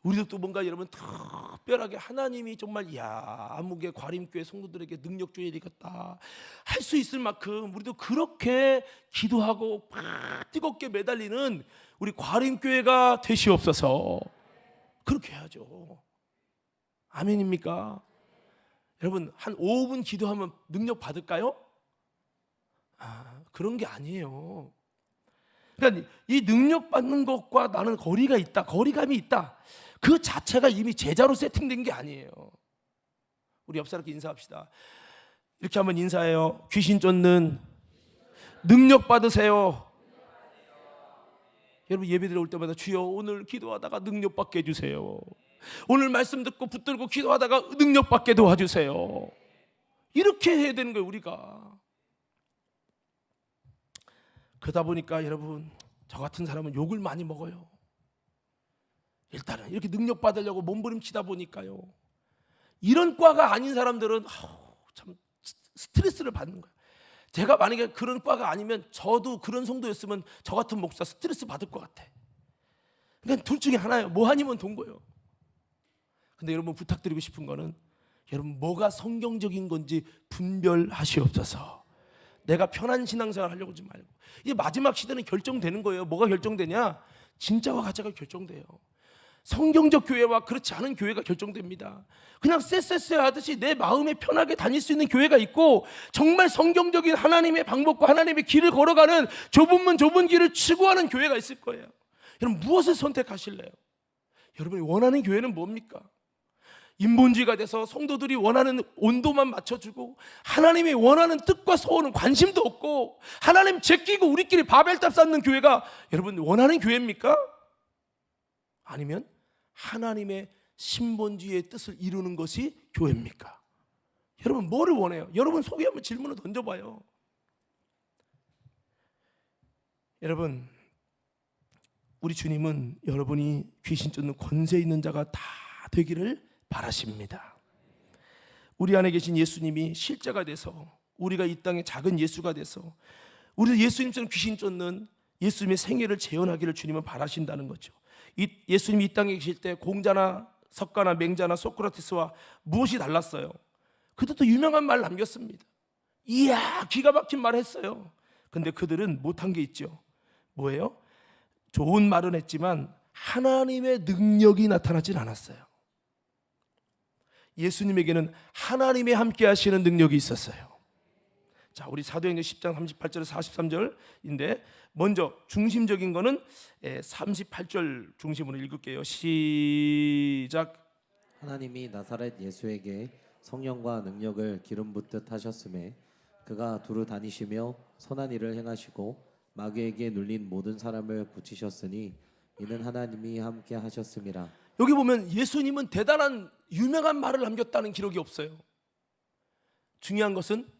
우리도 또 뭔가 여러분 특별하게 하나님이 정말 야무게 과림교회 성도들에게 능력 줘야 되겠다 할 수 있을 만큼 우리도 그렇게 기도하고 막 뜨겁게 매달리는 우리 과림교회가 되시옵소서. 그렇게 해야죠. 아멘입니까? 여러분, 한 5분 기도하면 능력 받을까요? 그런 게 아니에요. 그러니까 이 능력 받는 것과 나는 거리가 있다, 거리감이 있다, 그 자체가 이미 제자로 세팅된 게 아니에요. 우리 옆 사람께 인사합시다. 이렇게 한번 인사해요. 귀신 쫓는 능력 받으세요. 여러분, 예배 들어올 때마다 주여 오늘 기도하다가 능력 받게 해주세요. 오늘 말씀 듣고 붙들고 기도하다가 능력 받게 도와주세요. 이렇게 해야 되는 거예요, 우리가. 그러다 보니까 여러분, 저 같은 사람은 욕을 많이 먹어요. 일단은 이렇게 능력 받으려고 몸부림치다 보니까요, 이런 과가 아닌 사람들은 참 스트레스를 받는 거예요. 제가 만약에 그런 과가 아니면, 저도 그런 성도였으면 저 같은 목사 스트레스 받을 것 같아. 그러니까 둘 중에 하나예요. 뭐 아니면 동거예요. 근데 여러분, 부탁드리고 싶은 거는, 여러분 뭐가 성경적인 건지 분별하시옵소서. 내가 편한 신앙생활 하려고 하지 말고. 이제 마지막 시대는 결정되는 거예요. 뭐가 결정되냐? 진짜와 가짜가 결정돼요. 성경적 교회와 그렇지 않은 교회가 결정됩니다. 그냥 쎄쎄쎄 하듯이 내 마음에 편하게 다닐 수 있는 교회가 있고, 정말 성경적인 하나님의 방법과 하나님의 길을 걸어가는 좁은 문 좁은 길을 추구하는 교회가 있을 거예요. 여러분, 무엇을 선택하실래요? 여러분이 원하는 교회는 뭡니까? 인본주의가 돼서 성도들이 원하는 온도만 맞춰주고 하나님이 원하는 뜻과 소원은 관심도 없고, 하나님 제끼고 우리끼리 바벨탑 쌓는 교회가 여러분 원하는 교회입니까? 아니면 하나님의 신본주의의 뜻을 이루는 것이 교회입니까? 여러분, 뭐를 원해요? 여러분 속에 한번 질문을 던져봐요. 여러분, 우리 주님은 여러분이 귀신 쫓는 권세 있는 자가 다 되기를 바라십니다. 우리 안에 계신 예수님이 실제가 돼서, 우리가 이 땅의 작은 예수가 돼서 우리 예수님처럼 귀신 쫓는 예수님의 생애를 재현하기를 주님은 바라신다는 거죠. 예수님이 이 땅에 계실 때 공자나 석가나 맹자나 소크라테스와 무엇이 달랐어요? 그들도 유명한 말 남겼습니다. 이야, 기가 막힌 말 했어요. 근데 그들은 못한 게 있죠. 뭐예요? 좋은 말은 했지만 하나님의 능력이 나타나질 않았어요. 예수님에게는 하나님의 함께 하시는 능력이 있었어요. 자, 우리 사도행전 10장 38절에서 43절인데 먼저 중심적인 거는 38절 중심으로 읽을게요. 시작. 하나님이 나사렛 예수에게 성령과 능력을 기름 붓듯 하셨음에 그가 두루 다니시며 선한 일을 행하시고 마귀에게 눌린 모든 사람을 고치셨으니 이는 하나님이 함께 하셨음이라. 여기 보면 예수님은 대단한 유명한 말을 남겼다는 기록이 없어요. 중요한 것은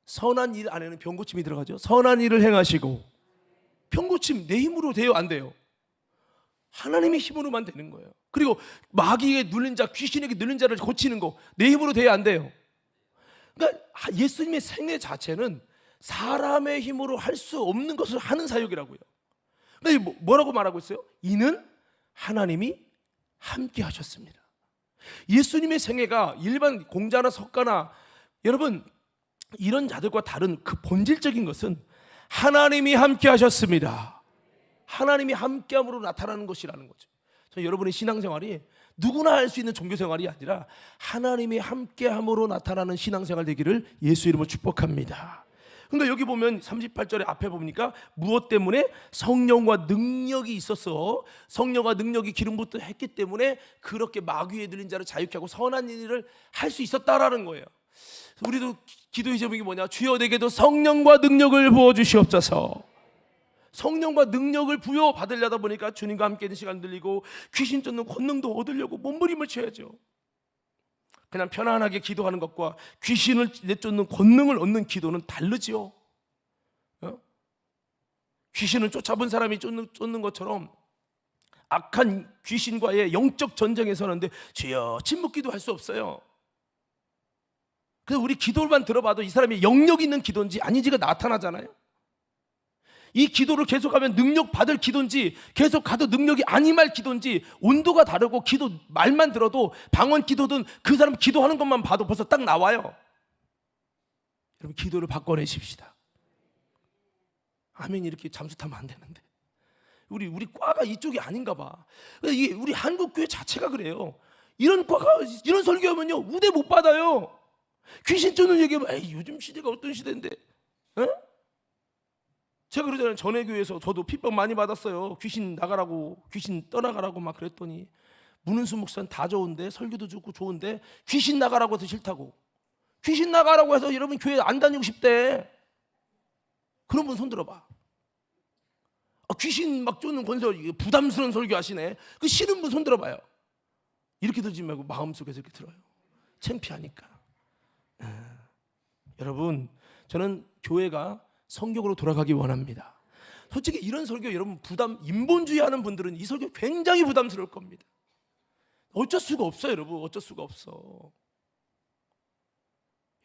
선한 일 안에는 병고침이 들어가죠. 선한 일을 행하시고, 병고침 내 힘으로 돼요, 안 돼요? 하나님의 힘으로만 되는 거예요. 그리고 마귀에게 눌린 자, 귀신에게 눌린 자를 고치는 거 내 힘으로 돼요, 안 돼요? 그러니까 예수님의 생애 자체는 사람의 힘으로 할 수 없는 것을 하는 사역이라고요. 그러니까 뭐라고 말하고 있어요? 이는 하나님이 함께 하셨습니다. 예수님의 생애가 일반 공자나 석가나, 여러분 이런 자들과 다른 그 본질적인 것은 하나님이 함께 하셨습니다. 하나님이 함께함으로 나타나는 것이라는 거죠. 여러분의 신앙생활이 누구나 할 수 있는 종교생활이 아니라 하나님이 함께함으로 나타나는 신앙생활 되기를 예수 이름으로 축복합니다. 그러니까 여기 보면 38절에 앞에 보니까 무엇 때문에? 성령과 능력이 있어서, 성령과 능력이 기름 붓듯 했기 때문에 그렇게 마귀에 들린 자를 자유케 하고 선한 일을 할 수 있었다라는 거예요. 우리도 기도의 제목이 뭐냐? 주여 내게도 성령과 능력을 부어주시옵소서. 성령과 능력을 부여받으려다 보니까 주님과 함께 있는 시간 들리고 귀신 쫓는 권능도 얻으려고 몸부림을 쳐야죠. 그냥 편안하게 기도하는 것과 귀신을 내쫓는 권능을 얻는 기도는 다르지요. 귀신을 쫓아본 사람이 쫓는 것처럼 악한 귀신과의 영적 전쟁에 서는데 주여 침묵기도 할 수 없어요. 그래서 우리 기도만 들어봐도 이 사람이 영역 있는 기도인지 아닌지가 나타나잖아요. 이 기도를 계속하면 능력 받을 기도인지 계속 가도 능력이 아니말 기도인지 온도가 다르고, 기도 말만 들어도 방언 기도든 그 사람 기도하는 것만 봐도 벌써 딱 나와요. 여러분 기도를 바꿔내십시다. 아멘. 이렇게 잠수 타면 안 되는데 우리 과가 이쪽이 아닌가 봐. 이게 우리 한국교회 자체가 그래요. 이런 과가, 이런 설교하면요 우대 못 받아요. 귀신 쫓는 얘기하면 에이 요즘 시대가 어떤 시대인데, 제가 그러잖아요. 전에 교회에서 저도 핍박 많이 받았어요. 귀신 나가라고, 귀신 떠나가라고 막 그랬더니 문은수 목사는 다 좋은데, 설교도 좋고 좋은데 귀신 나가라고 해서 싫다고. 귀신 나가라고 해서 여러분 교회 안 다니고 싶대. 그런 분 손 들어봐. 귀신 막 쫓는 권세, 부담스러운 설교 하시네. 그 싫은 분 손 들어봐요. 이렇게 들지 말고 마음속에서 이렇게 들어요. 창피하니까. 여러분 저는 교회가 성경으로 돌아가기 원합니다. 솔직히 이런 설교 여러분 인본주의 하는 분들은 이 설교 굉장히 부담스러울 겁니다. 어쩔 수가 없어요. 여러분 어쩔 수가 없어.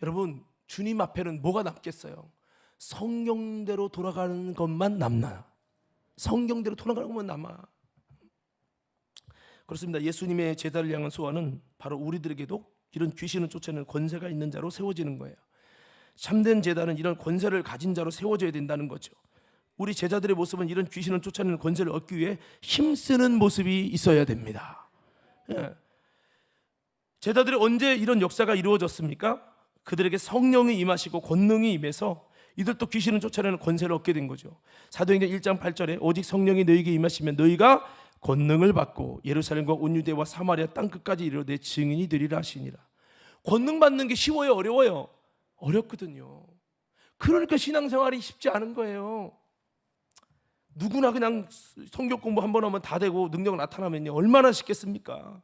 여러분 주님 앞에는 뭐가 남겠어요? 성경대로 돌아가는 것만 남나요? 성경대로 돌아가는 것만 남아. 그렇습니다. 예수님의 제자를 향한 소원은 바로 우리들에게도 이런 귀신을 쫓아내는 권세가 있는 자로 세워지는 거예요. 참된 제자는 이런 권세를 가진 자로 세워져야 된다는 거죠. 우리 제자들의 모습은 이런 귀신을 쫓아내는 권세를 얻기 위해 힘쓰는 모습이 있어야 됩니다. 제자들이 언제 이런 역사가 이루어졌습니까? 그들에게 성령이 임하시고 권능이 임해서 이들도 귀신을 쫓아내는 권세를 얻게 된 거죠. 사도행전 1장 8절에 오직 성령이 너희에게 임하시면 너희가 권능을 받고 예루살렘과 온 유대와 사마리아 땅끝까지 이르러 내 증인이 되리라 하시니라. 권능 받는 게 쉬워요, 어려워요? 어렵거든요. 그러니까 신앙생활이 쉽지 않은 거예요. 누구나 그냥 성경 공부 한번 하면 다 되고 능력 나타나면요 얼마나 쉽겠습니까?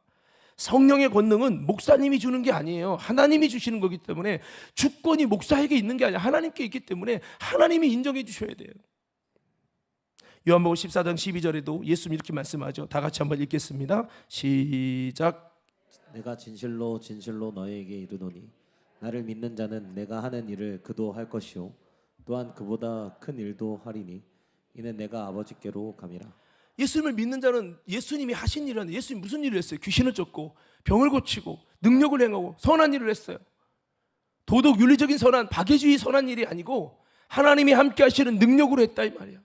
성령의 권능은 목사님이 주는 게 아니에요. 하나님이 주시는 거기 때문에 주권이 목사에게 있는 게 아니라 하나님께 있기 때문에 하나님이 인정해 주셔야 돼요. 요한복음 14장 12절에도 예수님이 이렇게 말씀하죠. 다 같이 한번 읽겠습니다. 시작. 내가 진실로 진실로 너희에게 이르노니 나를 믿는 자는 내가 하는 일을 그도 할 것이요 또한 그보다 큰 일도 하리니 이는 내가 아버지께로 감이라. 예수님을 믿는 자는 예수님이 하신 일은, 예수님이 무슨 일을 했어요? 귀신을 쫓고 병을 고치고 능력을 행하고 선한 일을 했어요. 도덕 윤리적인 선한, 박애주의 선한 일이 아니고 하나님이 함께 하시는 능력으로 했다 이 말이에요.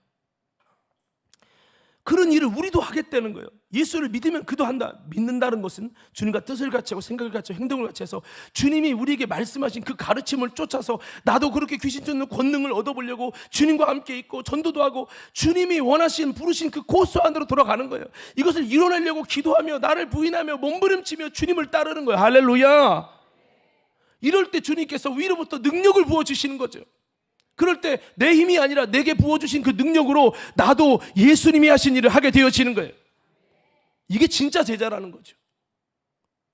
그런 일을 우리도 하겠다는 거예요. 예수를 믿으면 그도 한다. 믿는다는 것은 주님과 뜻을 같이 하고 생각을 같이 하고 행동을 같이 해서 주님이 우리에게 말씀하신 그 가르침을 쫓아서 나도 그렇게 귀신 쫓는 권능을 얻어보려고 주님과 함께 있고 전도도 하고 주님이 원하신 부르신 그 고수 안으로 돌아가는 거예요. 이것을 이뤄내려고 기도하며 나를 부인하며 몸부림치며 주님을 따르는 거예요. 할렐루야. 이럴 때 주님께서 위로부터 능력을 부어주시는 거죠. 그럴 때 내 힘이 아니라 내게 부어주신 그 능력으로 나도 예수님이 하신 일을 하게 되어지는 거예요. 이게 진짜 제자라는 거죠.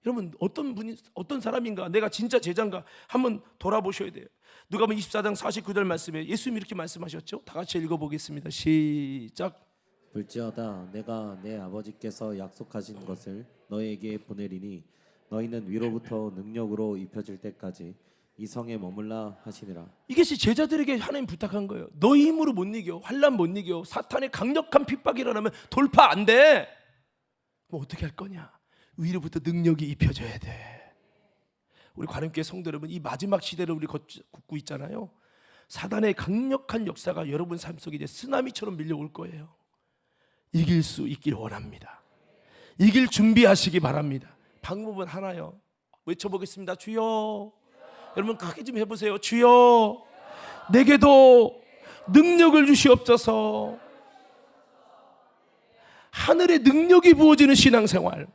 여러분, 어떤 분이 어떤 사람인가, 내가 진짜 제자인가 한번 돌아보셔야 돼요. 누가복음 24장 49절 말씀에 예수님이 이렇게 말씀하셨죠. 다 같이 읽어보겠습니다. 시작. 볼지어다 내가 내 아버지께서 약속하신 것을 너희에게 보내리니 너희는 위로부터 능력으로 입혀질 때까지 이 성에 머물라 하시니라. 이것이 제자들에게 하나님 부탁한 거예요. 너희 힘으로 못 이겨, 환난 못 이겨, 사탄의 강력한 핍박이 일어나면 돌파 안 돼. 뭐 어떻게 할 거냐? 위로부터 능력이 입혀져야 돼. 우리 관음교회 성도 여러분, 이 마지막 시대를 우리 걷고 있잖아요. 사단의 강력한 역사가 여러분 삶 속에 이제 쓰나미처럼 밀려올 거예요. 이길 수 있길 원합니다. 이길 준비하시기 바랍니다. 방법은 하나요. 외쳐보겠습니다. 주여. 여러분 크게 좀 해보세요. 주여, 내게도 능력을 주시옵소서. 하늘의 능력이 부어지는 신앙생활,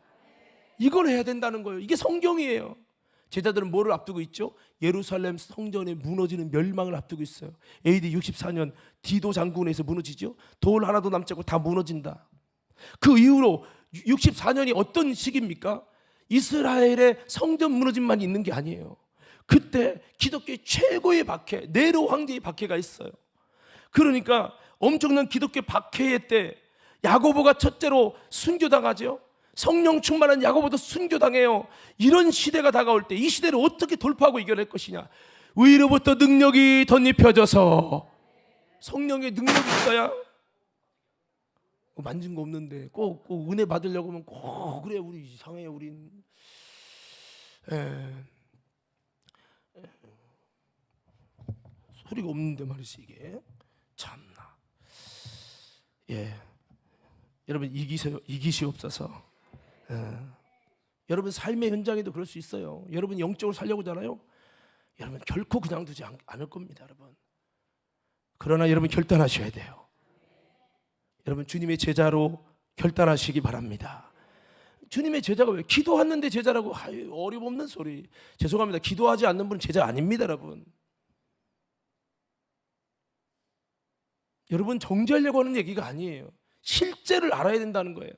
이걸 해야 된다는 거예요. 이게 성경이에요. 제자들은 뭐를 앞두고 있죠? 예루살렘 성전의 무너지는 멸망을 앞두고 있어요. AD 64년 디도 장군에서 무너지죠. 돌 하나도 남지 않고 다 무너진다. 그 이후로 64년이 어떤 시기입니까? 이스라엘의 성전 무너짐만 있는 게 아니에요. 그때 기독교의 최고의 박해, 네로 황제의 박해가 있어요. 그러니까 엄청난 기독교 박해의 때 야고보가 첫째로 순교당하죠. 성령 충만한 야고보도 순교당해요. 이런 시대가 다가올 때 이 시대를 어떻게 돌파하고 이겨낼 것이냐? 위로부터 능력이 덧입혀져서, 성령의 능력이 있어야, 만진 거 없는데 꼭 은혜 받으려고 하면 꼭 그래 우리 이상해 우린. 소리가 없는데 말이지 이게 참나. 여러분 이기시옵소서. 여러분 삶의 현장에도 그럴 수 있어요. 여러분 영적으로 살려고 하잖아요. 여러분 결코 그냥 두지 않을 겁니다, 여러분. 그러나 여러분 결단하셔야 돼요. 여러분 주님의 제자로 결단하시기 바랍니다. 주님의 제자가 왜? 기도하는데 제자라고 어림없는 소리. 죄송합니다. 기도하지 않는 분은 제자 아닙니다, 여러분. 여러분 정죄하려고 하는 얘기가 아니에요. 실제를 알아야 된다는 거예요.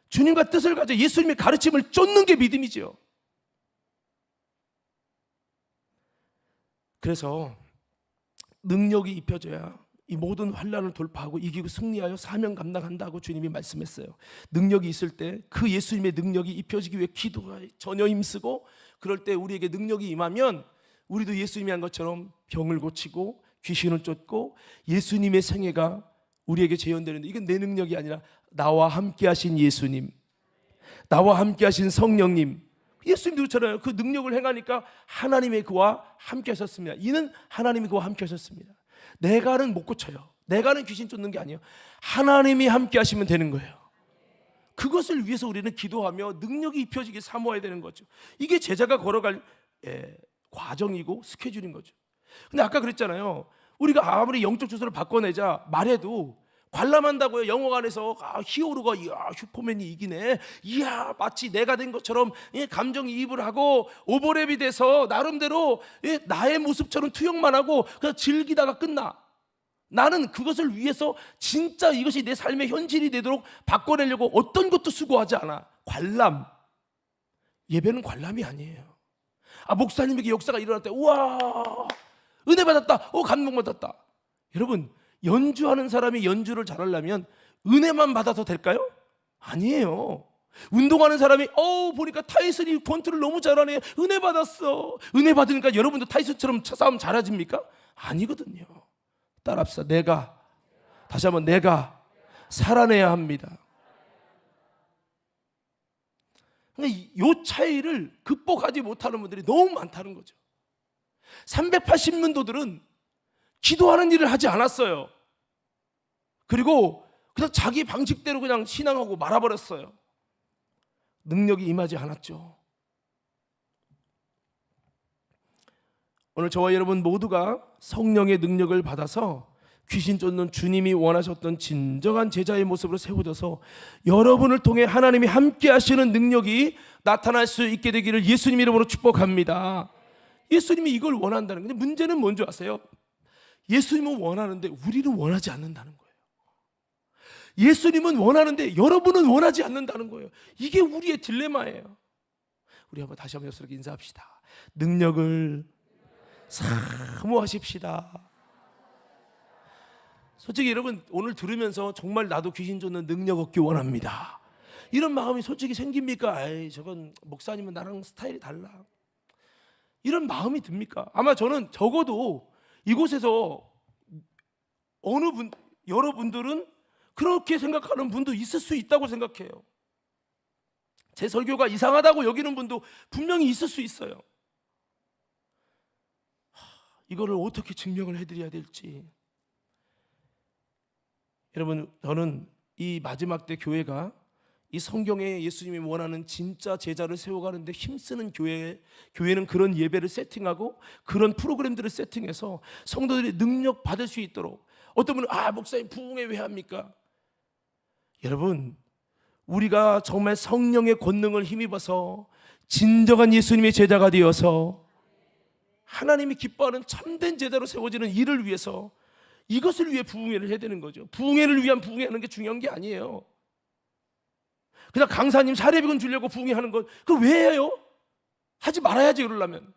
주님과 뜻을 가져 예수님의 가르침을 쫓는 게 믿음이죠. 그래서 능력이 입혀져야 이 모든 환난을 돌파하고 이기고 승리하여 사명 감당한다고 주님이 말씀했어요. 능력이 있을 때 그 예수님의 능력이 입혀지기 위해 기도에 전혀 힘쓰고, 그럴 때 우리에게 능력이 임하면 우리도 예수님이 한 것처럼 병을 고치고 귀신을 쫓고 예수님의 생애가 우리에게 재현되는데, 이건 내 능력이 아니라 나와 함께 하신 예수님, 나와 함께 하신 성령님, 예수님도 그렇잖아요. 그 능력을 행하니까 하나님의 그와 함께 하셨습니다. 이는 하나님이 그와 함께 하셨습니다. 내가는 못 고쳐요. 내가는 귀신 쫓는 게 아니에요. 하나님이 함께 하시면 되는 거예요. 그것을 위해서 우리는 기도하며 능력이 입혀지게 사모해야 되는 거죠. 이게 제자가 걸어갈 과정이고 스케줄인 거죠. 근데 아까 그랬잖아요. 우리가 아무리 영적 주소를 바꿔내자 말해도 관람한다고요. 영화관에서 히어로가 이야 슈퍼맨이 이기네, 이야 마치 내가 된 것처럼 감정이입을 하고 오버랩이 돼서 나름대로 나의 모습처럼 투영만 하고 그냥 즐기다가 끝나. 나는 그것을 위해서 진짜 이것이 내 삶의 현실이 되도록 바꿔내려고 어떤 것도 수고하지 않아. 관람, 예배는 관람이 아니에요. 목사님에게 역사가 일어날 때 우와 은혜 받았다, 감동 받았다. 여러분 연주하는 사람이 연주를 잘하려면 은혜만 받아도 될까요? 아니에요. 운동하는 사람이 보니까 타이슨이 권투를 너무 잘하네, 은혜 받았어. 은혜 받으니까 여러분도 타이슨처럼 싸움 잘하십니까? 아니거든요. 따라합시다. 다시 한번 내가 살아내야 합니다. 이 차이를 극복하지 못하는 분들이 너무 많다는 거죠. 380년도들은 기도하는 일을 하지 않았어요. 그리고 그냥 자기 방식대로 그냥 신앙하고 말아버렸어요. 능력이 임하지 않았죠. 오늘 저와 여러분 모두가 성령의 능력을 받아서 귀신 쫓는 주님이 원하셨던 진정한 제자의 모습으로 세워져서 여러분을 통해 하나님이 함께 하시는 능력이 나타날 수 있게 되기를 예수님 이름으로 축복합니다. 예수님이 이걸 원한다는 건데, 문제는 뭔지 아세요? 예수님은 원하는데 우리는 원하지 않는다는 거예요. 예수님은 원하는데 여러분은 원하지 않는다는 거예요. 이게 우리의 딜레마예요. 우리 다시 한번 여러분께 인사합시다. 능력을 사모하십시다. 솔직히 여러분 오늘 들으면서 정말 나도 귀신 쫓는 능력 얻기 원합니다, 이런 마음이 솔직히 생깁니까? 아이, 저건 목사님은 나랑 스타일이 달라, 이런 마음이 듭니까? 아마 저는 적어도 이곳에서 여러분들은 그렇게 생각하는 분도 있을 수 있다고 생각해요. 제 설교가 이상하다고 여기는 분도 분명히 있을 수 있어요. 이거를 어떻게 증명을 해드려야 될지. 여러분, 저는 이 마지막 때 교회가 이 성경에 예수님이 원하는 진짜 제자를 세워가는데 힘쓰는 교회는 그런 예배를 세팅하고 그런 프로그램들을 세팅해서 성도들이 능력 받을 수 있도록. 어떤 분은 목사님 부흥회 왜 합니까? 여러분, 우리가 정말 성령의 권능을 힘입어서 진정한 예수님의 제자가 되어서 하나님이 기뻐하는 참된 제자로 세워지는 일을 위해서, 이것을 위해 부흥회를 해야 되는 거죠. 부흥회를 위한 부흥회하는 게 중요한 게 아니에요. 그냥 강사님 사례비군 주려고 부흥회하는 것, 그걸 왜 해요? 하지 말아야지. 그러려면.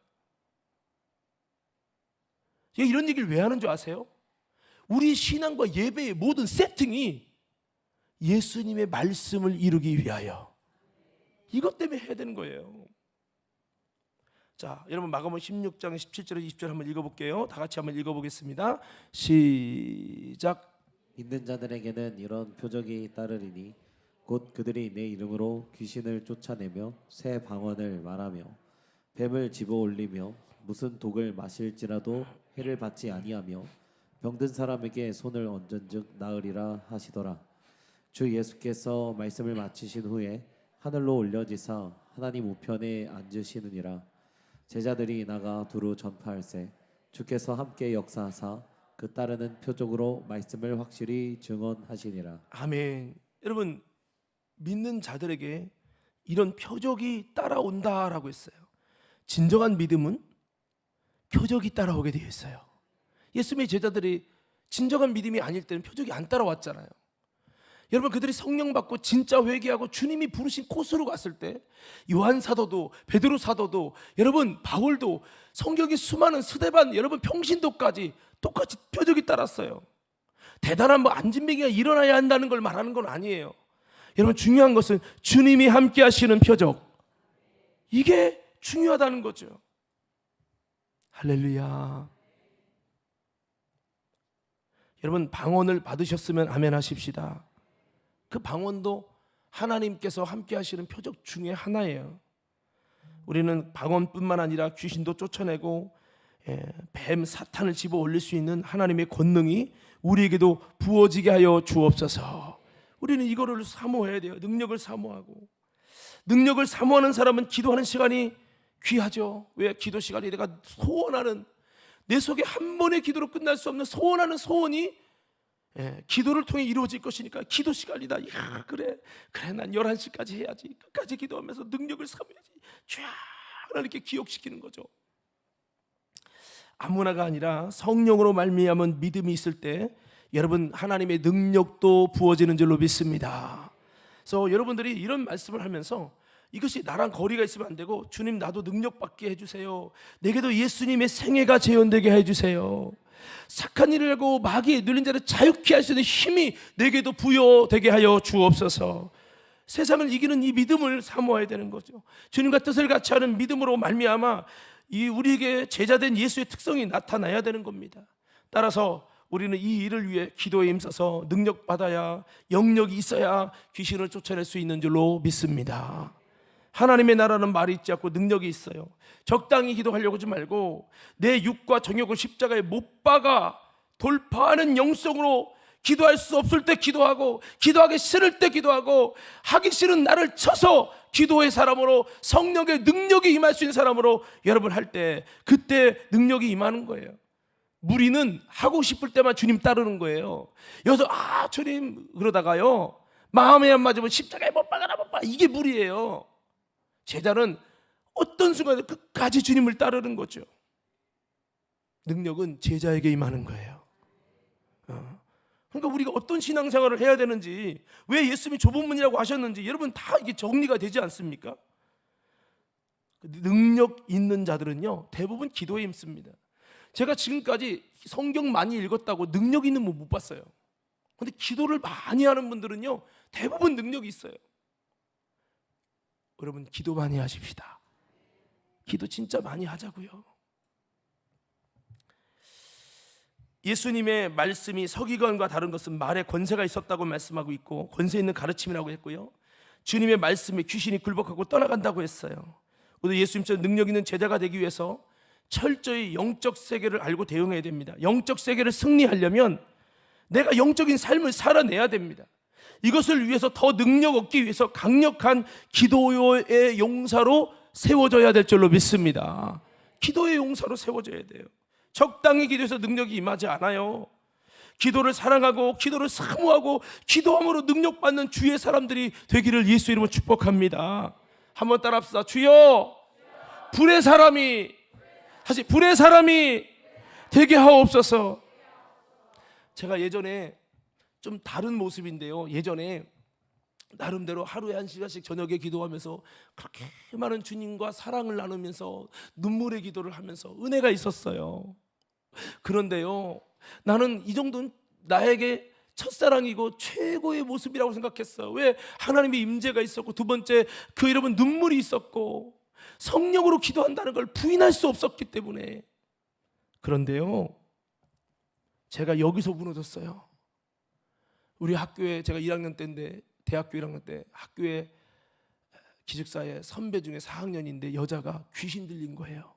제가 이런 얘기를 왜 하는 줄 아세요? 우리 신앙과 예배의 모든 세팅이 예수님의 말씀을 이루기 위하여, 이것 때문에 해야 되는 거예요. 자, 여러분 마가복음 16장 17절에서 20절 한번 읽어볼게요. 다 같이 한번 읽어보겠습니다. 시작. 믿는 자들에게는 이런 표적이 따르리니 곧 그들이 내 이름으로 귀신을 쫓아내며 새 방언을 말하며 뱀을 집어 올리며 무슨 독을 마실지라도 해를 받지 아니하며 병든 사람에게 손을 얹은즉 나으리라 하시더라. 주 예수께서 말씀을 마치신 후에 하늘로 올려지사 하나님 우편에 앉으시느니라. 제자들이 나가 두루 전파할세 주께서 함께 역사하사 그 따르는 표적으로 말씀을 확실히 증언하시니라. 아멘. 여러분, 믿는 자들에게 이런 표적이 따라온다라고 했어요. 진정한 믿음은 표적이 따라오게 되어 있어요. 예수님의 제자들이 진정한 믿음이 아닐 때는 표적이 안 따라왔잖아요. 여러분, 그들이 성령 받고 진짜 회개하고 주님이 부르신 코스로 갔을 때 요한 사도도, 베드로 사도도, 여러분 바울도, 성경의 수많은 스데반, 여러분 평신도까지 똑같이 표적이 따랐어요. 대단한 안진뱅이가 일어나야 한다는 걸 말하는 건 아니에요. 여러분, 중요한 것은 주님이 함께 하시는 표적, 이게 중요하다는 거죠. 할렐루야. 여러분, 방언을 받으셨으면 아멘 하십시다. 그 방언도 하나님께서 함께 하시는 표적 중에 하나예요. 우리는 방언뿐만 아니라 귀신도 쫓아내고 뱀 사탄을 집어 올릴 수 있는 하나님의 권능이 우리에게도 부어지게 하여 주옵소서. 우리는 이거를 사모해야 돼요. 능력을 사모하고. 능력을 사모하는 사람은 기도하는 시간이 귀하죠. 왜? 기도 시간이 내가 소원하는, 내 속에 한 번의 기도로 끝날 수 없는 소원하는 소원이 기도를 통해 이루어질 것이니까 기도 시간이다. 그래 난 11시까지 해야지. 끝까지 기도하면서 능력을 삼아야지. 쫙 하나님께 기억시키는 거죠. 아무나가 아니라 성령으로 말미암은 믿음이 있을 때 여러분, 하나님의 능력도 부어지는 줄로 믿습니다. 그래서 여러분들이 이런 말씀을 하면서 이것이 나랑 거리가 있으면 안 되고, 주님 나도 능력 받게 해주세요. 내게도 예수님의 생애가 재현되게 해주세요. 착한 일을 하고 마귀에 눌린 자를 자유케 할 수 있는 힘이 내게도 부여되게 하여 주옵소서. 세상을 이기는 이 믿음을 사모해야 되는 거죠. 주님과 뜻을 같이 하는 믿음으로 말미암아 이 우리에게 제자된 예수의 특성이 나타나야 되는 겁니다. 따라서 우리는 이 일을 위해 기도에 힘써서 능력 받아야, 영역이 있어야 귀신을 쫓아낼 수 있는 줄로 믿습니다. 하나님의 나라는 말이 있지 않고 능력이 있어요. 적당히 기도하려고 하지 말고 내 육과 정욕을 십자가에 못 박아 돌파하는 영성으로 기도할 수 없을 때 기도하고, 기도하기 싫을 때 기도하고, 하기 싫은 나를 쳐서 기도의 사람으로, 성령의 능력이 임할 수 있는 사람으로 여러분 할 때, 그때 능력이 임하는 거예요. 무리는 하고 싶을 때만 주님 따르는 거예요. 여기서 주님 그러다가요, 마음에 안 맞으면 십자가에 못 박아라, 못 박아. 이게 무리예요. 제자는 어떤 순간에 끝까지 주님을 따르는 거죠. 능력은 제자에게 임하는 거예요. 그러니까 우리가 어떤 신앙생활을 해야 되는지, 왜 예수님이 좁은 문이라고 하셨는지 여러분 다 이게 정리가 되지 않습니까? 능력 있는 자들은요 대부분 기도에 힘씁니다. 제가 지금까지 성경 많이 읽었다고 능력 있는 분 못 봤어요. 근데 기도를 많이 하는 분들은요 대부분 능력이 있어요. 여러분 기도 많이 하십시다. 기도 진짜 많이 하자고요. 예수님의 말씀이 서기관과 다른 것은 말에 권세가 있었다고 말씀하고 있고, 권세 있는 가르침이라고 했고요, 주님의 말씀에 귀신이 굴복하고 떠나간다고 했어요. 우리 예수님처럼 능력 있는 제자가 되기 위해서 철저히 영적 세계를 알고 대응해야 됩니다. 영적 세계를 승리하려면 내가 영적인 삶을 살아내야 됩니다. 이것을 위해서 더 능력 얻기 위해서 강력한 기도의 용사로 세워져야 될 줄로 믿습니다. 기도의 용사로 세워져야 돼요. 적당히 기도해서 능력이 임하지 않아요. 기도를 사랑하고 기도를 사모하고 기도함으로 능력받는 주의 사람들이 되기를 예수 이름으로 축복합니다. 한번 따라합시다. 주여, 불의 사람이, 다시 불의 사람이 되게 하옵소서. 제가 예전에 좀 다른 모습인데요, 예전에 나름대로 하루에 1시간씩 저녁에 기도하면서 그렇게 많은 주님과 사랑을 나누면서 눈물의 기도를 하면서 은혜가 있었어요. 그런데요, 나는 이 정도는 나에게 첫사랑이고 최고의 모습이라고 생각했어요. 왜? 하나님의 임재가 있었고, 두 번째 그 여러분 눈물이 있었고, 성령으로 기도한다는 걸 부인할 수 없었기 때문에. 그런데요, 제가 여기서 무너졌어요. 우리 학교에, 제가 1학년 때인데, 대학교 1학년 때 학교에 기숙사에 선배 중에 4학년인데 여자가 귀신 들린 거예요.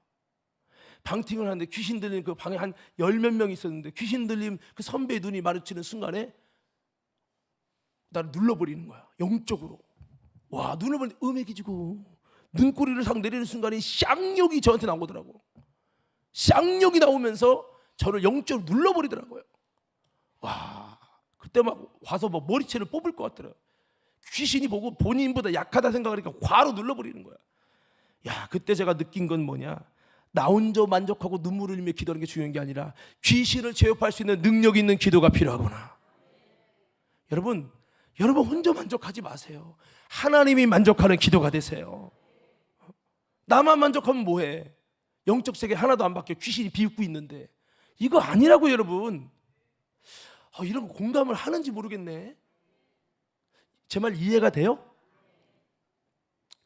방팅을 하는데 귀신 들린 그 방에 한 10몇 명 있었는데, 귀신 들린 그 선배의 눈이 마주치는 순간에 나를 눌러버리는 거야, 영적으로. 와, 눈을 보니 음액이지고 눈꼬리를 상 내리는 순간에 쌍욕이 저한테 나오더라고. 쌍욕이 나오면서 저를 영적으로 눌러버리더라고요. 와, 그때 막 와서 막 머리채를 뽑을 것 같더라고요. 귀신이 보고 본인보다 약하다 생각하니까 과로 눌러버리는 거야. 야, 그때 제가 느낀 건 뭐냐, 나 혼자 만족하고 눈물을 흘리며 기도하는 게 중요한 게 아니라 귀신을 제압할 수 있는 능력 있는 기도가 필요하구나. 여러분 혼자 만족하지 마세요. 하나님이 만족하는 기도가 되세요. 나만 만족하면 뭐해? 영적 세계 하나도 안 바뀌어 귀신이 비웃고 있는데. 이거 아니라고 여러분. 이런 공감을 하는지 모르겠네. 제 말 이해가 돼요?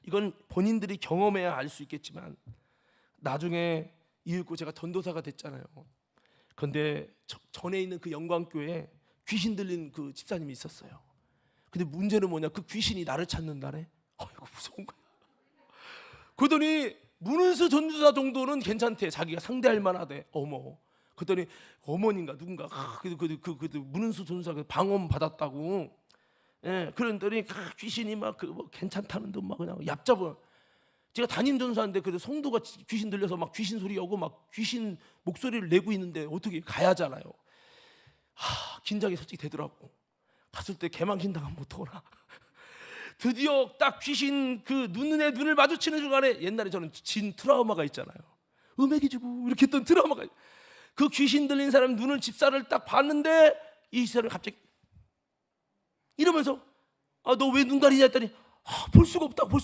이건 본인들이 경험해야 알 수 있겠지만, 나중에 이윽고 제가 전도사가 됐잖아요. 그런데 전에 있는 그 영광교회에 귀신 들린 그 집사님이 있었어요. 근데 문제는 뭐냐, 그 귀신이 나를 찾는다네. 이거 무서운 거야. 그러더니 문은수 전도사 정도는 괜찮대, 자기가 상대할 만하대. 그랬더니 어머니인가 누군가 그 문은수 전도사 방언 받았다고. 예, 그런더니 귀신이 막 괜찮다는 듯 막 그냥 얕잡아. 제가 담임 전사인데 그래도 성도가 귀신 들려서 막 귀신 소리 오고 막 귀신 목소리를 내고 있는데 어떻게 가야 하잖아요. 긴장이 솔직히 되더라고. 갔을 때 개망신 당하면 어떡하나. 드디어 딱 귀신 그 눈을 마주치는 순간에, 옛날에 저는 진 트라우마가 있잖아요. 음액이 주고 이렇게 했던 트라우마가, 그 귀신 들린 사람 눈을, 집사를 딱 봤는데 이 사람이 갑자기 이러면서 너 왜 눈 가리냐 했더니 볼 수가 없다고.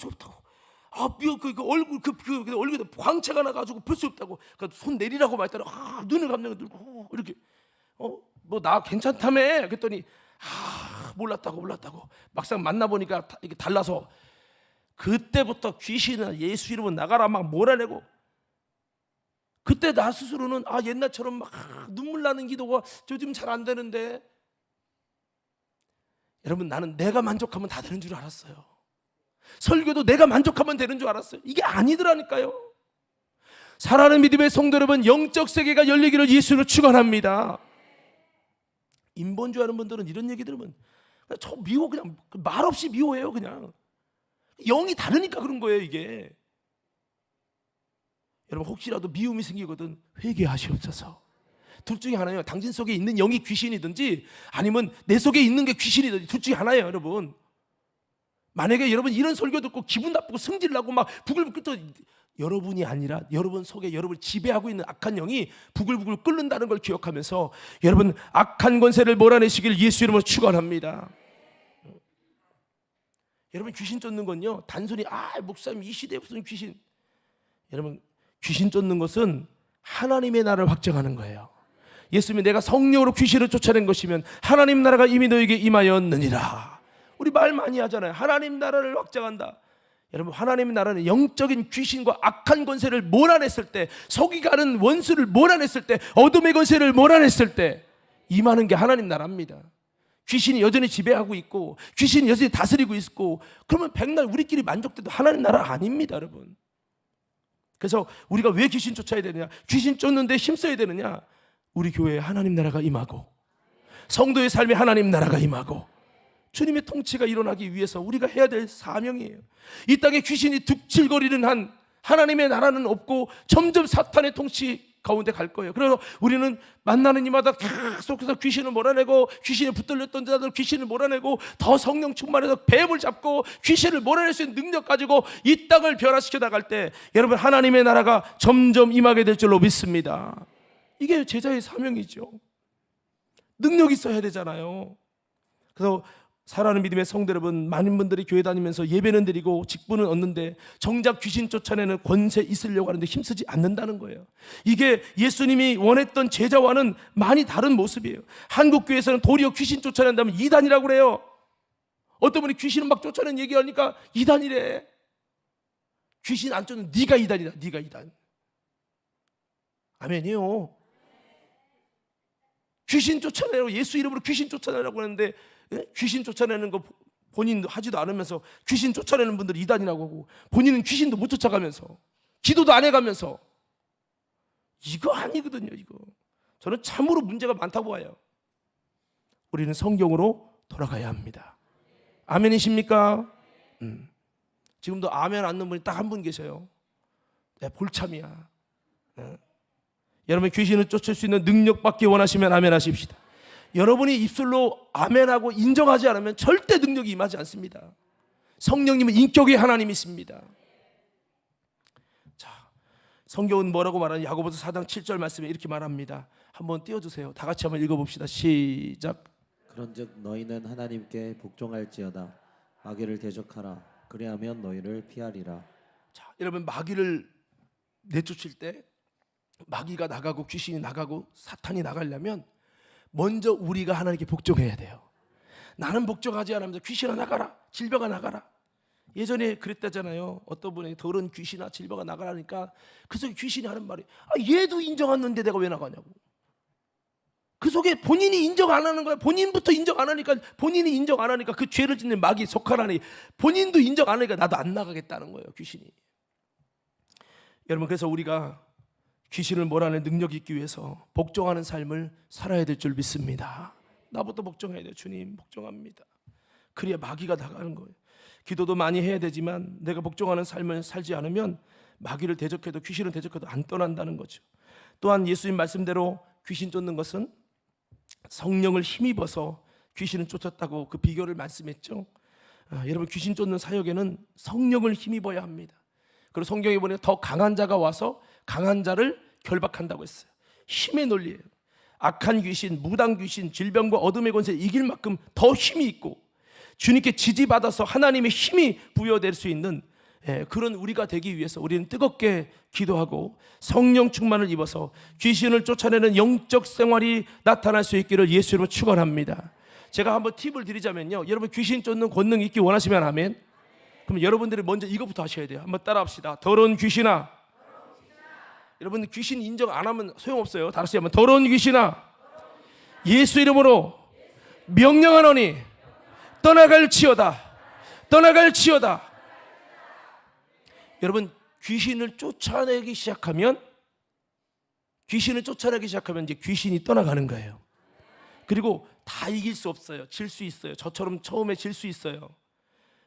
그 얼굴 그 얼굴에 광채가 나가지고 볼 수 없다고. 그러니까 손 내리라고 말했더니 눈을 감는 거 들고 이렇게 뭐 나 괜찮다며. 그랬더니 몰랐다고. 막상 만나보니까 이게 달라서 그때부터 귀신은 예수 이름은 나가라 막 몰아내고. 그때 나 스스로는 옛날처럼 막 눈물 나는 기도가 요즘 잘 안 되는데, 여러분 나는 내가 만족하면 다 되는 줄 알았어요. 설교도 내가 만족하면 되는 줄 알았어요. 이게 아니더라니까요. 사랑하는 믿음의 성도 여러분, 영적 세계가 열리기를 예수로 축원합니다. 인본주의하는 분들은 이런 얘기 들으면 그냥 저 미워, 그냥 말없이 미워해요. 그냥 영이 다르니까 그런 거예요 이게. 여러분 혹시라도 미움이 생기거든 회개하시옵소서. 둘 중에 하나예요. 당신 속에 있는 영이 귀신이든지 아니면 내 속에 있는 게 귀신이든지 둘 중에 하나예요 여러분. 만약에 여러분 이런 설교 듣고 기분 나쁘고 승질나고 막 부글부글, 여러분이 아니라 여러분 속에 여러분을 지배하고 있는 악한 영이 부글부글 끓는다는 걸 기억하면서 여러분 악한 권세를 몰아내시길 예수 이름으로 축원합니다. 여러분 귀신 쫓는 건요 단순히 목사님 이 시대에 무슨 귀신, 여러분 귀신 쫓는 것은 하나님의 나라를 확정하는 거예요. 예수님이 내가 성령으로 귀신을 쫓아낸 것이면 하나님 나라가 이미 너에게 임하였느니라. 우리 말 많이 하잖아요. 하나님 나라를 확정한다. 여러분 하나님 나라는 영적인 귀신과 악한 권세를 몰아냈을 때, 속이 가는 원수를 몰아냈을 때, 어둠의 권세를 몰아냈을 때 임하는 게 하나님 나라입니다. 귀신이 여전히 지배하고 있고 귀신이 여전히 다스리고 있고 그러면 백날 우리끼리 만족돼도 하나님 나라 아닙니다 여러분. 그래서 우리가 왜 귀신 쫓아야 되느냐, 귀신 쫓는데 힘써야 되느냐, 우리 교회에 하나님 나라가 임하고 성도의 삶에 하나님 나라가 임하고 주님의 통치가 일어나기 위해서 우리가 해야 될 사명이에요. 이 땅에 귀신이 득실거리는 한 하나님의 나라는 없고 점점 사탄의 통치 가운데 갈 거예요. 그래서 우리는 만나는 이마다 계속해서 귀신을 몰아내고 귀신에 붙들렸던 자들 귀신을 몰아내고 더 성령 충만해서 뱀을 잡고 귀신을 몰아낼 수 있는 능력 가지고 이 땅을 변화시켜 나갈 때 여러분 하나님의 나라가 점점 임하게 될 줄로 믿습니다. 이게 제자의 사명이죠. 능력이 있어야 되잖아요. 그래서 사랑하는 믿음의 성도 여러분, 많은 분들이 교회 다니면서 예배는 드리고 직분은 얻는데 정작 귀신 쫓아내는 권세 있으려고 하는데 힘쓰지 않는다는 거예요. 이게 예수님이 원했던 제자와는 많이 다른 모습이에요. 한국 교회에서는 도리어 귀신 쫓아낸다면 이단이라고 그래요. 어떤 분이 귀신을 막 쫓아내는 얘기하니까 이단이래. 귀신 안 쫓는 네가 이단이다. 네가 이단. 아멘이요. 귀신 쫓아내라고, 예수 이름으로 귀신 쫓아내라고 하는데 귀신 쫓아내는 거 본인도 하지도 않으면서 귀신 쫓아내는 분들이 이단이라고 하고 본인은 귀신도 못 쫓아가면서 기도도 안 해가면서, 이거 아니거든요. 이거 저는 참으로 문제가 많다고 봐요. 우리는 성경으로 돌아가야 합니다. 아멘이십니까? 지금도 아멘 않는 분이 딱 한 분 계셔요. 볼참이야. 여러분 귀신을 쫓을 수 있는 능력 받기 원하시면 아멘 하십시다. 여러분이 입술로 아멘하고 인정하지 않으면 절대 능력이 임하지 않습니다. 성령님은 인격의 하나님이십니다. 자, 성경은 뭐라고 말하냐? 야고보서 4장 7절 말씀에 이렇게 말합니다. 한번 띄워주세요. 다 같이 한번 읽어봅시다. 시작. 그런즉 너희는 하나님께 복종할지어다. 마귀를 대적하라. 그리하면 너희를 피하리라. 자, 여러분 마귀를 내쫓을 때 마귀가 나가고 귀신이 나가고 사탄이 나가려면 먼저 우리가 하나님께 복종해야 돼요. 나는 복종하지 않으면서 귀신아 나가라, 질병아 나가라. 예전에 그랬다잖아요. 어떤 분이 더러운 귀신아 질병아 나가라니까 그 속에 귀신이 하는 말이 얘도 인정하는데 내가 왜 나가냐고. 그 속에 본인이 인정 안 하는 거야. 본인부터 인정 안 하니까, 본인이 인정 안 하니까 그 죄를 짓는 마귀 속하라니 본인도 인정 안 하니까 나도 안 나가겠다는 거예요, 귀신이. 여러분 그래서 우리가 귀신을 몰아낼 능력이 있기 위해서 복종하는 삶을 살아야 될 줄 믿습니다. 나부터 복종해야 돼요. 주님 복종합니다. 그래야 마귀가 나가는 거예요. 기도도 많이 해야 되지만 내가 복종하는 삶을 살지 않으면 마귀를 대적해도 귀신을 대적해도 안 떠난다는 거죠. 또한 예수님 말씀대로 귀신 쫓는 것은 성령을 힘입어서 귀신을 쫓았다고 그 비결을 말씀했죠. 여러분 귀신 쫓는 사역에는 성령을 힘입어야 합니다. 그리고 성경에 보면 더 강한 자가 와서 강한 자를 결박한다고 했어요. 힘의 논리예요. 악한 귀신, 무당 귀신, 질병과 어둠의 권세 이길 만큼 더 힘이 있고 주님께 지지받아서 하나님의 힘이 부여될 수 있는 그런 우리가 되기 위해서 우리는 뜨겁게 기도하고 성령 충만을 입어서 귀신을 쫓아내는 영적 생활이 나타날 수 있기를 예수 이름으로 축원합니다. 제가 한번 팁을 드리자면요, 여러분 귀신 쫓는 권능이 있기 원하시면 아멘. 그럼 여러분들이 먼저 이것부터 하셔야 돼요. 한번 따라합시다. 더러운 귀신아. 여러분 귀신 인정 안 하면 소용없어요. 다시 한번 더러운 귀신아 예수 이름으로 명령하노니 떠나갈지어다. 떠나갈지어다. 여러분 귀신을 쫓아내기 시작하면 이제 귀신이 떠나가는 거예요. 그리고 다 이길 수 없어요. 질 수 있어요. 저처럼 처음에 질 수 있어요.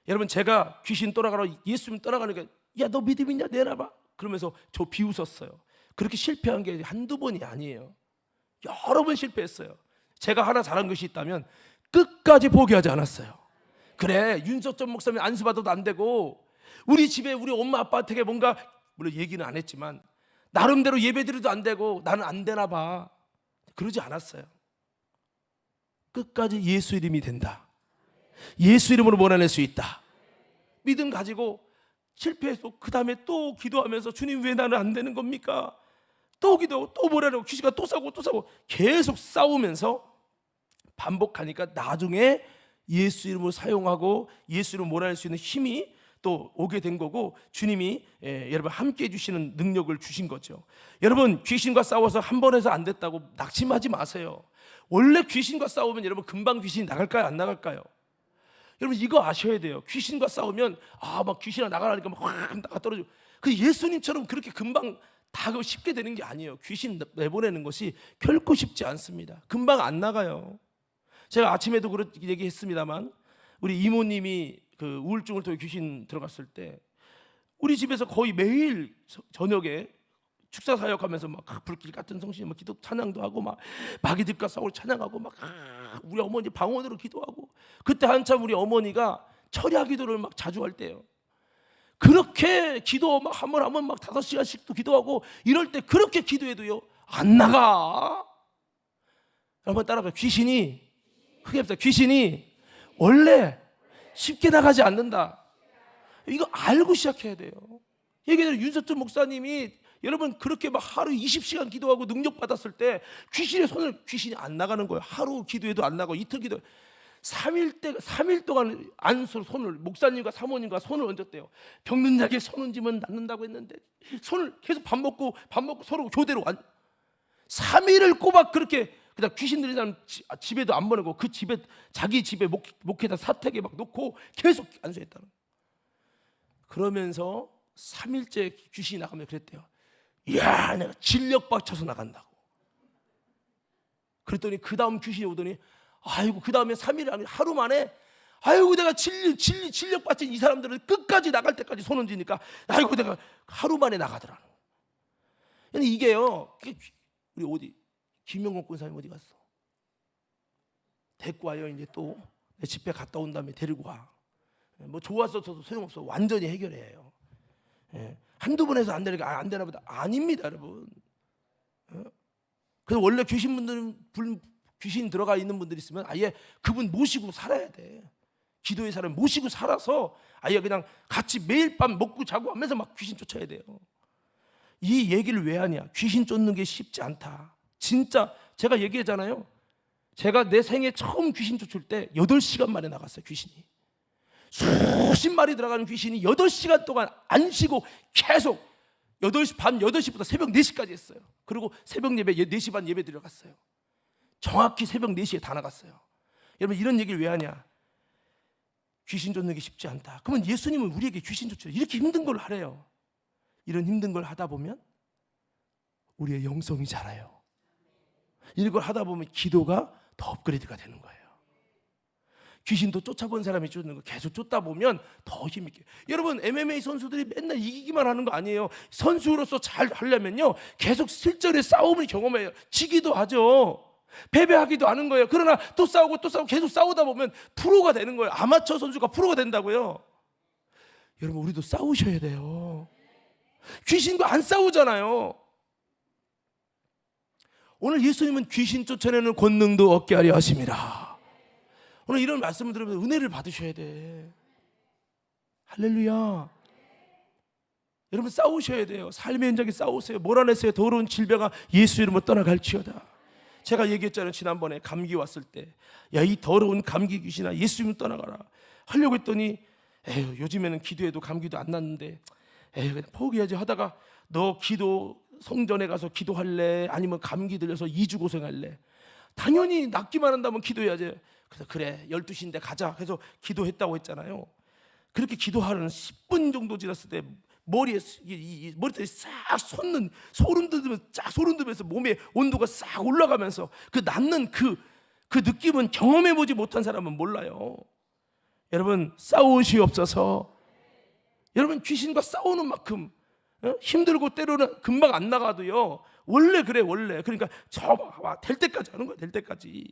여러분, 제가 귀신 떠나가라, 예수님 떠나가니까 야, 너 믿음 있냐? 내놔봐. 그러면서 저 비웃었어요. 그렇게 실패한 게 한두 번이 아니에요. 여러 번 실패했어요. 제가 하나 잘한 것이 있다면 끝까지 포기하지 않았어요. 그래, 윤석전 목사님 안수 받아도 안 되고, 우리 집에 우리 엄마 아빠한테 뭔가, 물론 얘기는 안 했지만 나름대로 예배드려도 안 되고 나는 안 되나 봐. 그러지 않았어요. 끝까지 예수 이름이 된다. 예수 이름으로 몰아낼 수 있다. 믿음 가지고 실패해서 그 다음에 또 기도하면서 주님 왜 나는 안 되는 겁니까? 또 기도하고 또 몰아내고 귀신과 또 싸우고 또 싸우고 계속 싸우면서 반복하니까 나중에 예수 이름으로 사용하고 예수 이름으로 몰아낼 수 있는 힘이 또 오게 된 거고, 주님이 여러분 함께 해주시는 능력을 주신 거죠. 여러분, 귀신과 싸워서 한 번 해서 안 됐다고 낙심하지 마세요. 원래 귀신과 싸우면 여러분 금방 귀신이 나갈까요? 안 나갈까요? 여러분 이거 아셔야 돼요. 귀신과 싸우면 막 귀신아 나가라니까 막 확 나가 떨어지고, 그 예수님처럼 그렇게 금방 다 쉽게 되는 게 아니에요. 귀신 내보내는 것이 결코 쉽지 않습니다. 금방 안 나가요. 제가 아침에도 그렇게 얘기했습니다만, 우리 이모님이 그 우울증을 통해 귀신 들어갔을 때 우리 집에서 거의 매일 저녁에 축사 사역하면서 막 불길 같은 성신이 막 기도 찬양도 하고 막 마귀들과 싸울 찬양하고 막 우리 어머니 방언으로 기도하고, 그때 한참 우리 어머니가 철야 기도를 막 자주 할 때요. 그렇게 기도 막 한 번 막 5시간씩도 기도하고 이럴 때 그렇게 기도해도요 안 나가. 한번 따라가. 귀신이 크게 합시다. 귀신이 원래 쉽게 나가지 않는다. 이거 알고 시작해야 돼요. 얘기해요. 윤석준 목사님이 여러분 그렇게 막 하루 20시간 기도하고 능력 받았을 때 귀신이 안 나가는 거예요. 하루 기도해도 안 나가고 이틀 기도 3일 동안 손을 목사님과 사모님과 손을 얹었대요. 병든 자에게 손 얹으면 낫는다고 했는데 손을 계속 밥 먹고 서로 교대로 3일을 꼬박 그렇게, 그다음 귀신 들린 사람 집에도 안 보내고 그 집에 자기 집에 목에다 사택에 막 놓고 계속 안수했다는 거예요. 그러면서 3일째 귀신이 나가면 그랬대요. 이야, 내가 진력 받쳐서 나간다고. 그랬더니 그 다음 귀신이 오더니 아이고, 그 다음에 3일 아니 하루 만에 아이고 내가 진력 받친 이 사람들은 끝까지 나갈 때까지 손 얹으니까 아이고 내가 하루 만에 나가더라는 거예요. 근데 이게요, 우리 어디 김영건 권사님 어디 갔어? 데리고 와요. 이제 또 내 집에 갔다 온 다음에 데리고 와. 뭐 좋았어도 소용없어. 완전히 해결해요. 한두 번 해서 안 되니까 안 되나 보다. 아닙니다, 여러분. 그래서 원래 귀신 들어가 있는 분들 있으면 아예 그분 모시고 살아야 돼. 기도의 사람 모시고 살아서 아예 그냥 같이 매일 밤 먹고 자고 하면서 막 귀신 쫓아야 돼요. 이 얘기를 왜 하냐? 귀신 쫓는 게 쉽지 않다. 진짜 제가 얘기했잖아요. 제가 내 생애 처음 귀신 쫓을 때 8시간 만에 나갔어요. 귀신이 수십 마리 들어가는 귀신이 8시간 동안 안 쉬고 계속 밤 8시부터 새벽 4시까지 했어요. 그리고 새벽 예배 4시 반 예배 들어갔어요. 정확히 새벽 4시에 다 나갔어요. 여러분 이런 얘기를 왜 하냐? 귀신 쫓는 게 쉽지 않다. 그러면 예수님은 우리에게 귀신 쫓으라 이렇게 힘든 걸 하래요. 이런 힘든 걸 하다 보면 우리의 영성이 자라요. 이런 걸 하다 보면 기도가 더 업그레이드가 되는 거예요. 귀신도 쫓아본 사람이 쫓는 거 계속 쫓다 보면 더 힘있게. 여러분 MMA 선수들이 맨날 이기기만 하는 거 아니에요. 선수로서 잘 하려면요 계속 실전의 싸움을 경험해요. 지기도 하죠. 패배하기도 하는 거예요. 그러나 또 싸우고 계속 싸우다 보면 프로가 되는 거예요. 아마추어 선수가 프로가 된다고요. 여러분 우리도 싸우셔야 돼요. 귀신과 안 싸우잖아요. 오늘 예수님은 귀신 쫓아내는 권능도 얻게 하려 하심이라. 오늘 이런 말씀을 들으면 은혜를 받으셔야 돼. 할렐루야. 여러분 싸우셔야 돼요. 삶의 현장에 싸우세요. 몰아내세요. 더러운 질병아 예수 이름으로 떠나갈지어다. 제가 얘기했잖아요. 지난번에 감기 왔을 때 야, 이 더러운 감기 귀신아 예수 이름으로 떠나가라 하려고 했더니 에휴 요즘에는 기도해도 감기도 안 났는데 에휴 그냥 포기하지 하다가 너 기도 성전에 가서 기도할래? 아니면 감기 들려서 2주 고생할래? 당연히 낫기만 한다면 기도해야지. 그래서 그래 12시인데 가자. 그래서 기도했다고 했잖아요. 그렇게 기도하는 10분 정도 지났을 때 머리털이 싹 솟는 소름 돋으면서 몸의 온도가 싹 올라가면서 그 낫는 그 그 느낌은 경험해보지 못한 사람은 몰라요. 여러분 싸우시옵소서. 여러분 귀신과 싸우는 만큼 힘들고 때로는 금방 안 나가도요, 원래 그래 원래. 그러니까 될 때까지 하는 거야. 될 때까지.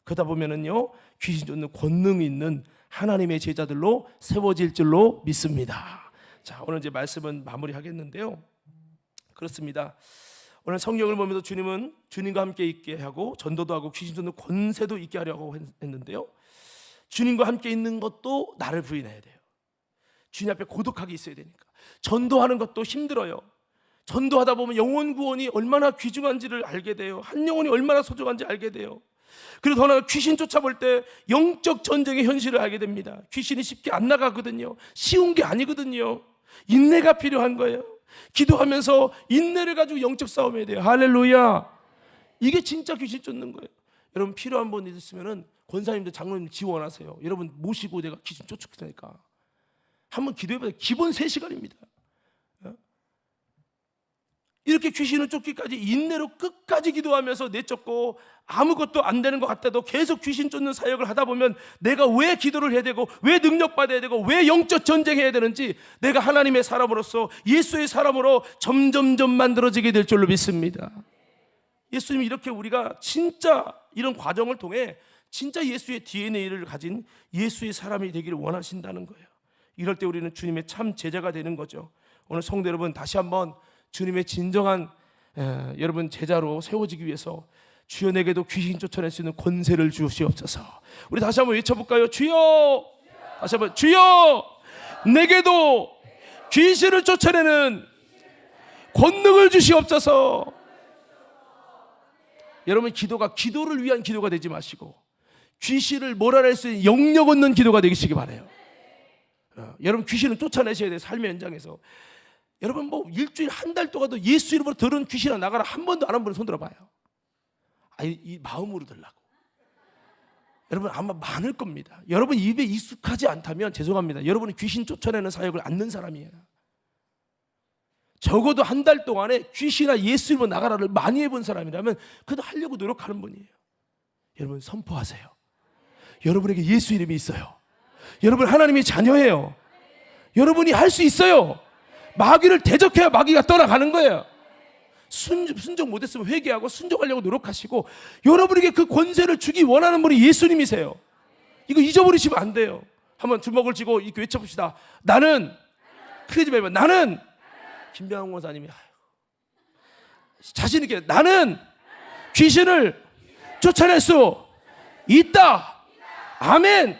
그러다 보면은요 귀신 쫓는 권능이 있는 하나님의 제자들로 세워질 줄로 믿습니다. 자, 오늘 이제 말씀은 마무리하겠는데요, 그렇습니다. 오늘 성경을 보면서 주님은 주님과 함께 있게 하고 전도도 하고 귀신 쫓는 권세도 있게 하려고 했는데요, 주님과 함께 있는 것도 나를 부인해야 돼요. 주님 앞에 고독하게 있어야 되니까. 전도하는 것도 힘들어요. 전도하다 보면 영혼 구원이 얼마나 귀중한지를 알게 돼요. 한 영혼이 얼마나 소중한지 알게 돼요. 그리고 더 나아가 귀신 쫓아볼 때 영적 전쟁의 현실을 알게 됩니다. 귀신이 쉽게 안 나가거든요. 쉬운 게 아니거든요. 인내가 필요한 거예요. 기도하면서 인내를 가지고 영적 싸움해야 돼요. 할렐루야. 이게 진짜 귀신 쫓는 거예요. 여러분 필요한 분 있으면 권사님들 장로님 지원하세요. 여러분 모시고 내가 귀신 쫓을 테니까 한번 기도해봐요. 기본 3시간입니다. 이렇게 귀신을 쫓기까지 인내로 끝까지 기도하면서 내쫓고 아무것도 안 되는 것 같아도 계속 귀신 쫓는 사역을 하다 보면 내가 왜 기도를 해야 되고 왜 능력받아야 되고 왜 영적 전쟁해야 되는지 내가 하나님의 사람으로서 예수의 사람으로 점점점 만들어지게 될 줄로 믿습니다. 예수님이 이렇게 우리가 진짜 이런 과정을 통해 진짜 예수의 DNA를 가진 예수의 사람이 되기를 원하신다는 거예요. 이럴 때 우리는 주님의 참 제자가 되는 거죠. 오늘 성도 여러분 다시 한번 주님의 진정한 여러분 제자로 세워지기 위해서 주여 내게도 귀신 쫓아낼 수 있는 권세를 주시옵소서. 우리 다시 한번 외쳐볼까요? 주여! 다시 한번 주여! 내게도 귀신을 쫓아내는 권능을 주시옵소서. 여러분 기도가 기도를 위한 기도가 되지 마시고 귀신을 몰아낼 수 있는 영역 얻는 기도가 되시기 바라요. 여러분 귀신을 쫓아내셔야 돼요. 삶의 현장에서. 여러분 뭐 일주일 한 달 동안도 예수 이름으로 들은 귀신아 나가라 한 번도 안 한 분은 손 들어봐요. 이 마음으로 들라고. 여러분 아마 많을 겁니다. 여러분 입에 익숙하지 않다면 죄송합니다. 여러분은 귀신 쫓아내는 사역을 안 는 사람이에요. 적어도 한 달 동안에 귀신아 예수 이름으로 나가라를 많이 해본 사람이라면 그래도 하려고 노력하는 분이에요. 여러분 선포하세요. 여러분에게 예수 이름이 있어요. 여러분 하나님의 자녀예요. 여러분이 할 수 있어요. 마귀를 대적해야 마귀가 떠나가는 거예요. 순종 못했으면 회개하고 순종하려고 노력하시고 여러분에게 그 권세를 주기 원하는 분이 예수님이세요. 이거 잊어버리시면 안 돼요. 한번 주먹을 쥐고 이렇게 외쳐봅시다. 나는 크게 좀 해봐. 나는 김병환 권사님이 자신 있게 나는 귀신을 쫓아낼 수 있다. 아멘.